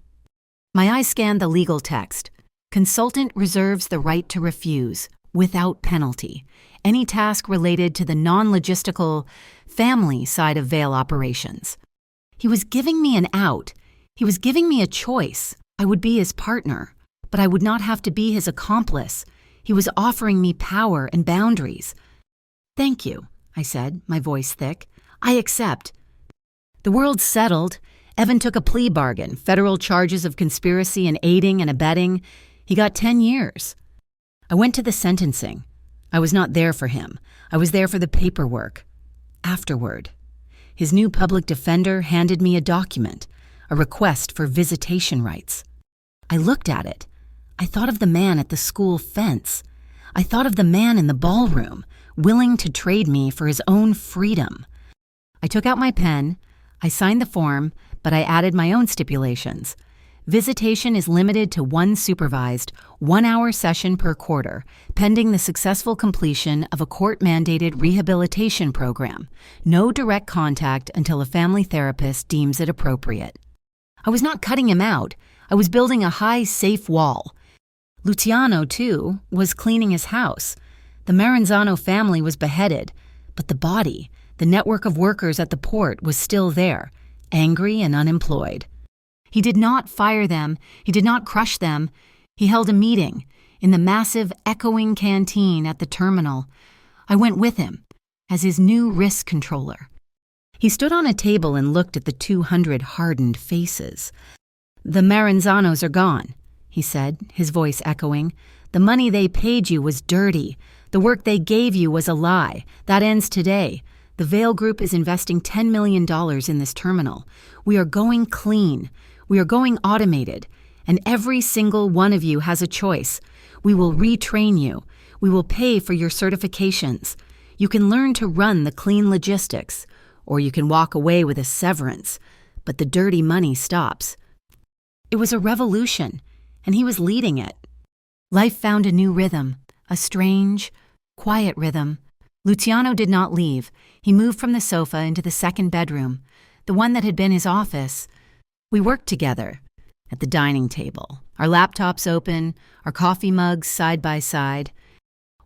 My eyes scanned the legal text. Consultant reserves the right to refuse, without penalty, any task related to the non-logistical family side of Veil operations. He was giving me an out. He was giving me a choice. I would be his partner, but I would not have to be his accomplice. He was offering me power and boundaries. "Thank you," I said, my voice thick. "I accept." The world settled. Evan took a plea bargain, federal charges of conspiracy and aiding and abetting. He got 10 years. I went to the sentencing. I was not there for him. I was there for the paperwork. Afterward, his new public defender handed me a document, a request for visitation rights. I looked at it. I thought of the man at the school fence. I thought of the man in the ballroom, willing to trade me for his own freedom. I took out my pen. I signed the form, but I added my own stipulations. Visitation is limited to one supervised, 1-hour session per quarter, pending the successful completion of a court-mandated rehabilitation program. No direct contact until a family therapist deems it appropriate. I was not cutting him out. I was building a high, safe wall. Luciano, too, was cleaning his house. The Maranzano family was beheaded, but the body, the network of workers at the port, was still there, angry and unemployed. He did not fire them. He did not crush them. He held a meeting in the massive, echoing canteen at the terminal. I went with him as his new risk controller. He stood on a table and looked at the 200 hardened faces. "The Maranzanos are gone," he said, his voice echoing. "The money they paid you was dirty. The work they gave you was a lie. That ends today. The Veil Group is investing $10 million in this terminal. We are going clean. We are going automated. And every single one of you has a choice. We will retrain you. We will pay for your certifications. You can learn to run the clean logistics, or you can walk away with a severance. But the dirty money stops." It was a revolution, and he was leading it. Life found a new rhythm, a strange, quiet rhythm. Luciano did not leave. He moved from the sofa into the second bedroom, the one that had been his office. We worked together at the dining table, our laptops open, our coffee mugs side by side.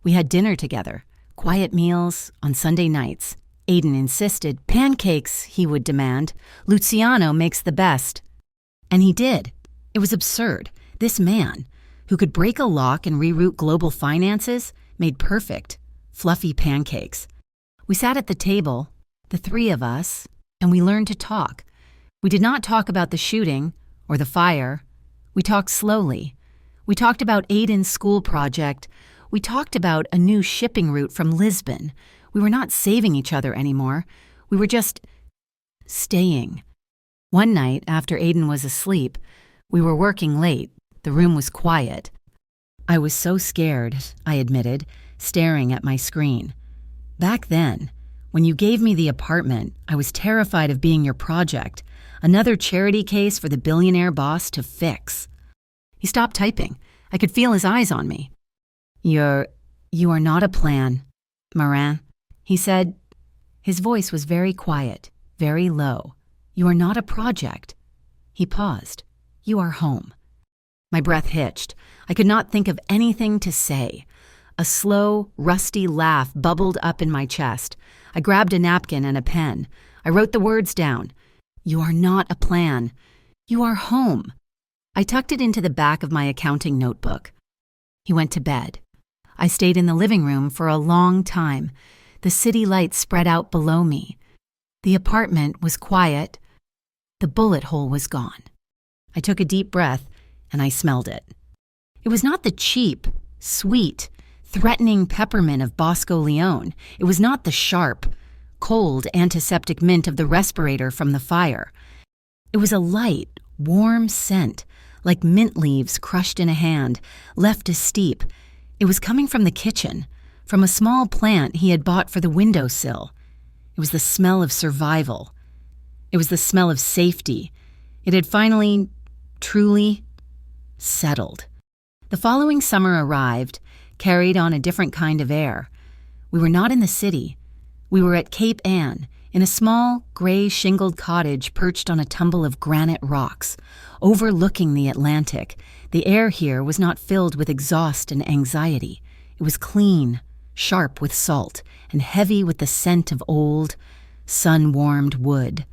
We had dinner together, quiet meals on Sunday nights. Aiden insisted. Pancakes, he would demand. Luciano makes the best. And he did. It was absurd. This man, who could break a lock and reroute global finances, made perfect, fluffy pancakes. We sat at the table, the three of us, and we learned to talk. We did not talk about the shooting or the fire. We talked slowly. We talked about Aiden's school project. We talked about a new shipping route from Lisbon. We were not saving each other anymore. We were just staying. One night, after Aiden was asleep, we were working late. The room was quiet. I was so scared, I admitted, staring at my screen. Back then, when you gave me the apartment, I was terrified of being your project, another charity case for the billionaire boss to fix. He stopped typing. I could feel his eyes on me. You are not a plan, Morin, he said. His voice was very quiet, very low. You are not a project. He paused. You are home. My breath hitched. I could not think of anything to say. A slow, rusty laugh bubbled up in my chest. I grabbed a napkin and a pen. I wrote the words down. You are not a plan. You are home. I tucked it into the back of my accounting notebook. He went to bed. I stayed in the living room for a long time. The city lights spread out below me. The apartment was quiet. The bullet hole was gone. I took a deep breath and I smelled it. It was not the cheap, sweet, threatening peppermint of Bosco Leone. It was not the sharp, cold antiseptic mint of the respirator from the fire. It was a light, warm scent, like mint leaves crushed in a hand, left to steep. It was coming from the kitchen, from a small plant he had bought for the windowsill. It was the smell of survival. It was the smell of safety. It had finally, truly settled. The following summer arrived, carried on a different kind of air. We were not in the city. We were at Cape Ann, in a small, gray shingled cottage perched on a tumble of granite rocks, overlooking the Atlantic. The air here was not filled with exhaust and anxiety. It was clean, sharp with salt, and heavy with the scent of old, sun-warmed wood.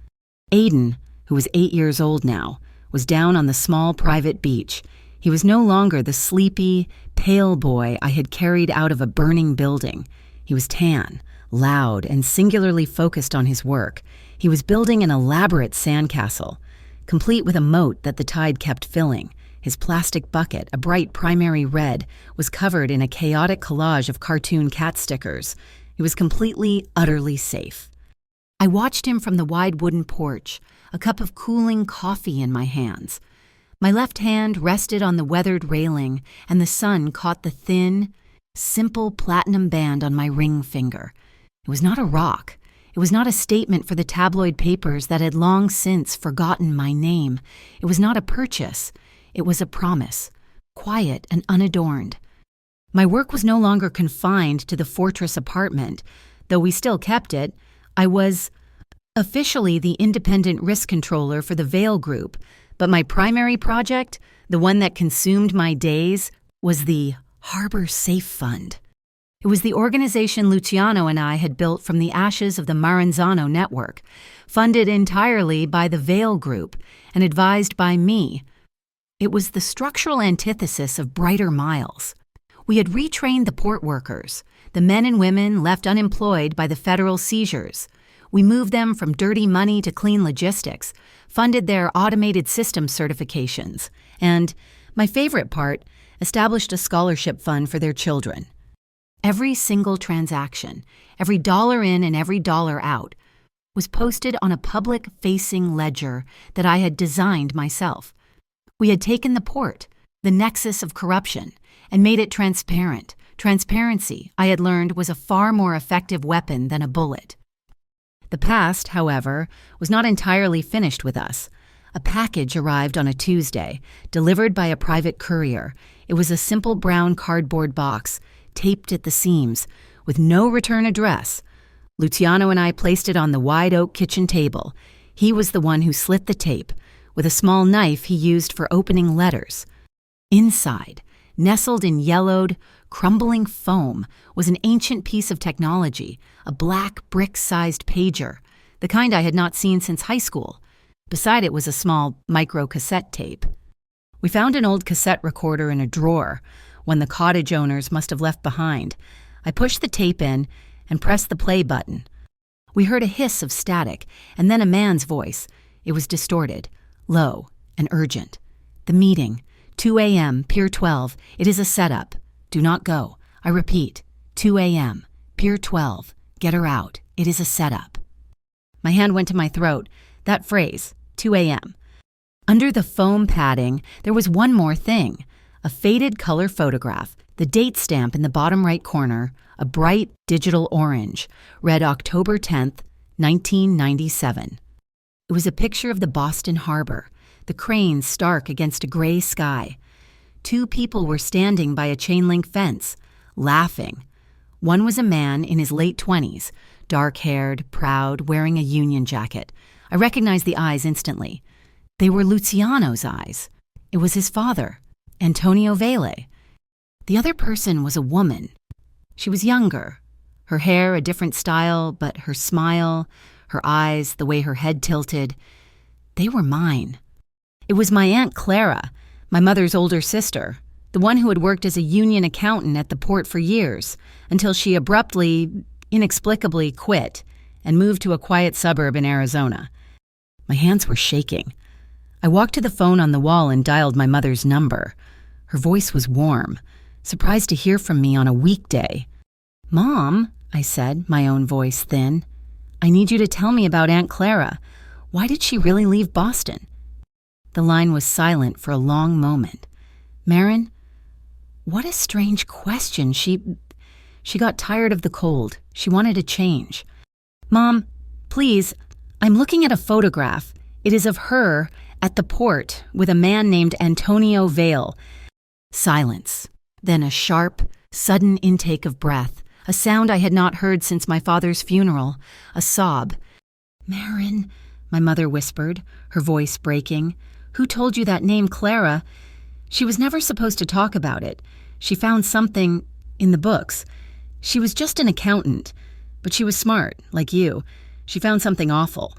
Aiden, who was 8 years old now, was down on the small private beach. He was no longer the sleepy, pale boy I had carried out of a burning building. He was tan, loud, and singularly focused on his work. He was building an elaborate sandcastle, complete with a moat that the tide kept filling. His plastic bucket, a bright primary red, was covered in a chaotic collage of cartoon cat stickers. He was completely, utterly safe. I watched him from the wide wooden porch, a cup of cooling coffee in my hands. My left hand rested on the weathered railing, and the sun caught the thin, simple platinum band on my ring finger. It was not a rock. It was not a statement for the tabloid papers that had long since forgotten my name. It was not a purchase. It was a promise, quiet and unadorned. My work was no longer confined to the fortress apartment. Though we still kept it, I was officially the independent risk controller for the Vale Group, but my primary project, the one that consumed my days, was the Harbor Safe Fund. It was the organization Luciano and I had built from the ashes of the Maranzano network, funded entirely by the Vale Group and advised by me. It was the structural antithesis of Brighter Miles. We had retrained the port workers, the men and women left unemployed by the federal seizures. We moved them from dirty money to clean logistics, funded their automated system certifications, and, my favorite part, established a scholarship fund for their children. Every single transaction, every dollar in and every dollar out, was posted on a public-facing ledger that I had designed myself. We had taken the port, the nexus of corruption, and made it transparent. Transparency, I had learned, was a far more effective weapon than a bullet. The past, however, was not entirely finished with us. A package arrived on a Tuesday, delivered by a private courier. It was a simple brown cardboard box, taped at the seams, with no return address. Luciano and I placed it on the wide oak kitchen table. He was the one who slit the tape, with a small knife he used for opening letters. Inside, nestled in yellowed, crumbling foam, was an ancient piece of technology, a black brick-sized pager, the kind I had not seen since high school. Beside it was a small micro-cassette tape. We found an old cassette recorder in a drawer, one the cottage owners must have left behind. I pushed the tape in and pressed the play button. We heard a hiss of static, and then a man's voice. It was distorted, low, and urgent. The meeting, 2 a.m., Pier 12. It is a setup. Do not go. I repeat, 2 a.m., Pier 12. Get her out. It is a setup. My hand went to my throat. That phrase, 2 a.m. Under the foam padding, there was one more thing. A faded color photograph, the date stamp in the bottom right corner, a bright digital orange, read October 10th, 1997. It was a picture of the Boston Harbor, the cranes stark against a gray sky. Two people were standing by a chain-link fence, laughing. One was a man in his late 20s, dark-haired, proud, wearing a Union jacket. I recognized the eyes instantly. They were Luciano's eyes. It was his father, Antonio Vale. The other person was a woman. She was younger. Her hair a different style, but her smile, her eyes, the way her head tilted, they were mine. It was my Aunt Clara, my mother's older sister, the one who had worked as a union accountant at the port for years, until she abruptly, inexplicably quit and moved to a quiet suburb in Arizona. My hands were shaking. I walked to the phone on the wall and dialed my mother's number. Her voice was warm, surprised to hear from me on a weekday. "Mom," I said, my own voice thin, "I need you to tell me about Aunt Clara. Why did she really leave Boston?" The line was silent for a long moment. "Marin, what a strange question. She got tired of the cold. She wanted a change." "Mom, please, I'm looking at a photograph. It is of her at the port with a man named Antonio Vale." Silence. Then a sharp, sudden intake of breath, a sound I had not heard since my father's funeral, a sob. "Marin," my mother whispered, her voice breaking, "who told you that name, Clara? She was never supposed to talk about it. She found something in the books. She was just an accountant, but she was smart, like you. She found something awful."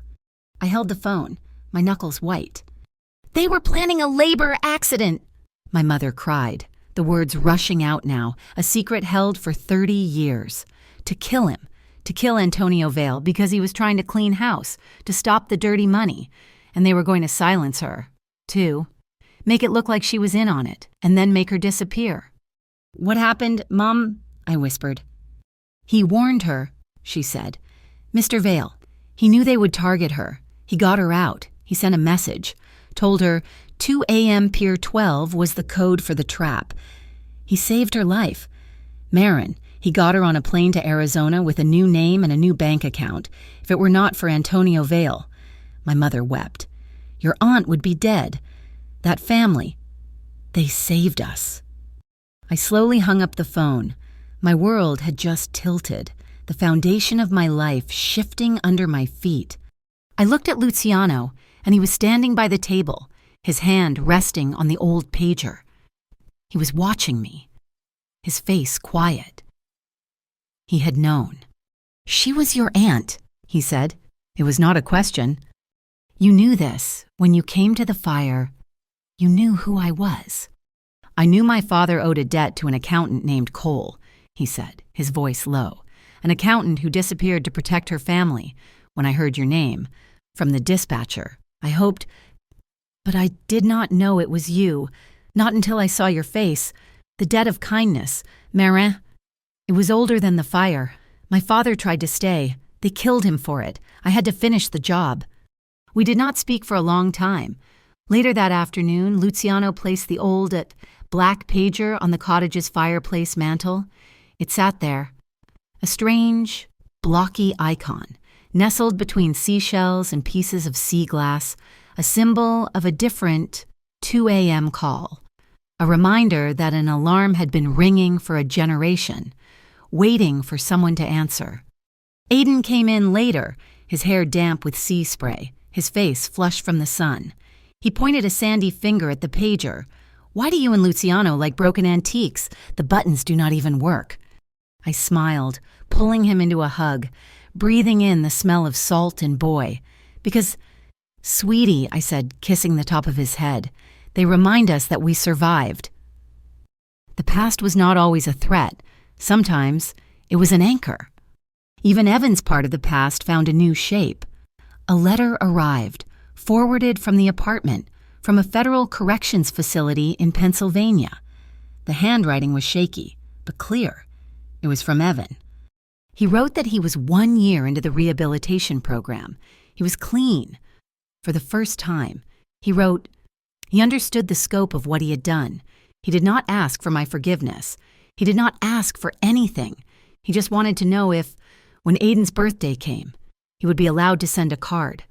I held the phone, my knuckles white. "They were planning a labor accident," my mother cried, the words rushing out now, a secret held for 30 years. To kill him, to kill Antonio Vale because he was trying to clean house, to stop the dirty money, and they were going to silence her, too. Make it look like she was in on it, and then make her disappear. "What happened, Mom?" I whispered. "He warned her," she said. "Mr. Vale, he knew they would target her. He got her out. He sent a message. Told her 2 a.m. Pier 12 was the code for the trap. He saved her life. Marin, he got her on a plane to Arizona with a new name and a new bank account. If it were not for Antonio Vale." My mother wept. "Your aunt would be dead. That family, they saved us." I slowly hung up the phone. My world had just tilted, the foundation of my life shifting under my feet. I looked at Luciano, and he was standing by the table, his hand resting on the old pager. He was watching me, his face quiet. He had known. "She was your aunt," he said. It was not a question. "You knew this. When you came to the fire, you knew who I was." "I knew my father owed a debt to an accountant named Cole," he said, his voice low. "An accountant who disappeared to protect her family. When I heard your name, from the dispatcher, I hoped, but I did not know it was you. Not until I saw your face. The debt of kindness, Marin. It was older than the fire. My father tried to stay. They killed him for it. I had to finish the job." We did not speak for a long time. Later that afternoon, Luciano placed the old black pager on the cottage's fireplace mantel. It sat there, a strange, blocky icon, nestled between seashells and pieces of sea glass, a symbol of a different 2 a.m. call, a reminder that an alarm had been ringing for a generation, waiting for someone to answer. Aiden came in later, his hair damp with sea spray, his face flushed from the sun. He pointed a sandy finger at the pager. "Why do you and Luciano like broken antiques? The buttons do not even work." I smiled, pulling him into a hug, breathing in the smell of salt and boy. "Because, sweetie," I said, kissing the top of his head, "they remind us that we survived." The past was not always a threat. Sometimes it was an anchor. Even Evan's part of the past found a new shape. A letter arrived, forwarded from the apartment, from a federal corrections facility in Pennsylvania. The handwriting was shaky, but clear. It was from Evan. He wrote that he was 1 year into the rehabilitation program. He was clean. For the first time, he wrote, he understood the scope of what he had done. He did not ask for my forgiveness. He did not ask for anything. He just wanted to know if, when Aiden's birthday came, he would be allowed to send a card.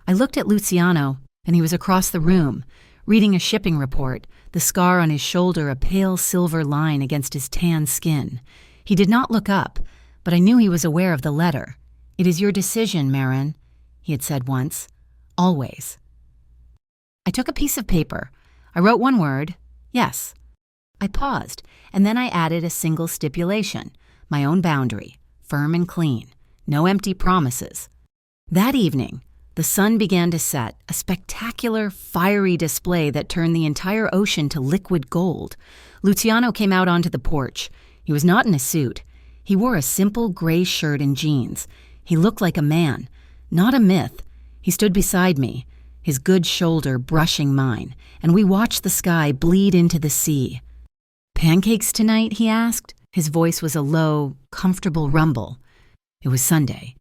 I looked at Luciano, and he was across the room, reading a shipping report, the scar on his shoulder a pale silver line against his tan skin. He did not look up, but I knew he was aware of the letter. "It is your decision, Marin," he had said once. Always. I took a piece of paper. I wrote one word, yes. I paused, and then I added a single stipulation, my own boundary, firm and clean, no empty promises. That evening, the sun began to set, a spectacular, fiery display that turned the entire ocean to liquid gold. Luciano came out onto the porch. He was not in a suit. He wore a simple gray shirt and jeans. He looked like a man, not a myth. He stood beside me, his good shoulder brushing mine, and we watched the sky bleed into the sea. "Pancakes tonight?" he asked. His voice was a low, comfortable rumble. It was Sunday.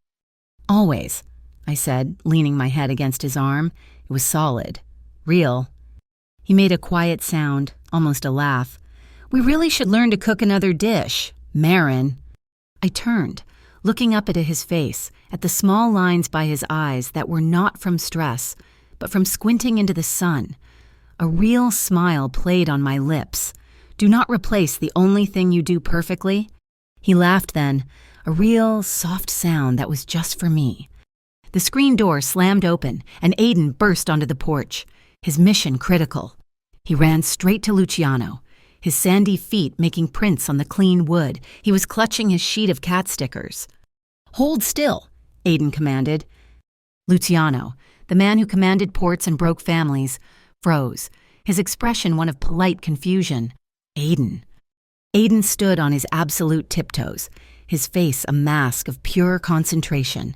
"Always," I said, leaning my head against his arm. It was solid, real. He made a quiet sound, almost a laugh. "We really should learn to cook another dish, Marin." I turned, looking up at his face, at the small lines by his eyes that were not from stress, but from squinting into the sun. A real smile played on my lips. "Do not replace the only thing you do perfectly." He laughed then, a real, soft sound that was just for me. The screen door slammed open, and Aiden burst onto the porch, his mission critical. He ran straight to Luciano, his sandy feet making prints on the clean wood. He was clutching his sheet of cat stickers. "Hold still," Aiden commanded. Luciano, the man who commanded ports and broke families, froze, his expression one of polite confusion. Aiden stood on his absolute tiptoes, his face a mask of pure concentration.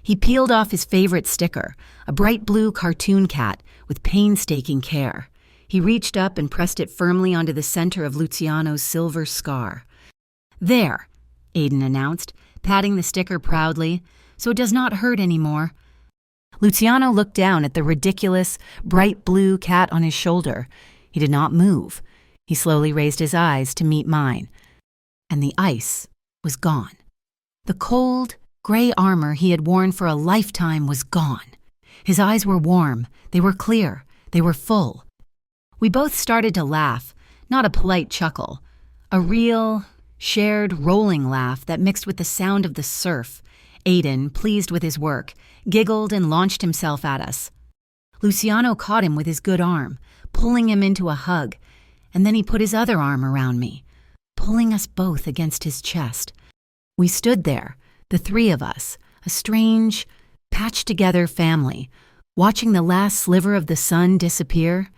He peeled off his favorite sticker, a bright blue cartoon cat, with painstaking care. He reached up and pressed it firmly onto the center of Luciano's silver scar. "There," Aiden announced, patting the sticker proudly, "so it does not hurt anymore." Luciano looked down at the ridiculous, bright blue cat on his shoulder. He did not move. He slowly raised his eyes to meet mine. And the ice was gone. The cold, gray armor he had worn for a lifetime was gone. His eyes were warm. They were clear. They were full. We both started to laugh, not a polite chuckle. A real, shared, rolling laugh that mixed with the sound of the surf. Aiden, pleased with his work, giggled and launched himself at us. Luciano caught him with his good arm, pulling him into a hug, and then he put his other arm around me, pulling us both against his chest. We stood there, the three of us, a strange, patched-together family, watching the last sliver of the sun disappear.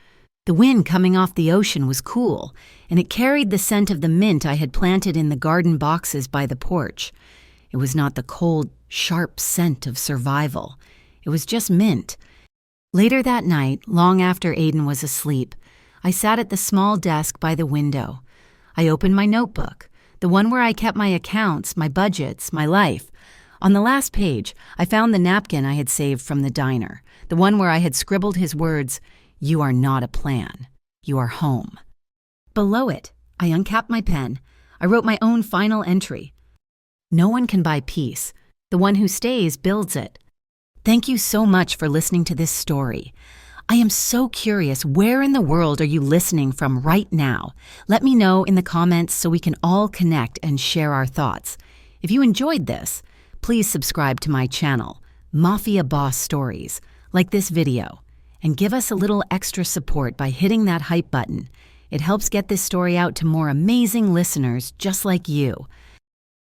The wind coming off the ocean was cool, and it carried the scent of the mint I had planted in the garden boxes by the porch. It was not the cold, sharp scent of survival. It was just mint. Later that night, long after Aiden was asleep, I sat at the small desk by the window. I opened my notebook, the one where I kept my accounts, my budgets, my life. On the last page, I found the napkin I had saved from the diner, the one where I had scribbled his words, "You are not a plan. You are home." Below it, I uncapped my pen. I wrote my own final entry. "No one can buy peace. The one who stays builds it." Thank you so much for listening to this story. I am so curious, where in the world are you listening from right now? Let me know in the comments so we can all connect and share our thoughts. If you enjoyed this, please subscribe to my channel, Mafia Boss Stories, like this video, and give us a little extra support by hitting that hype button. It helps get this story out to more amazing listeners just like you.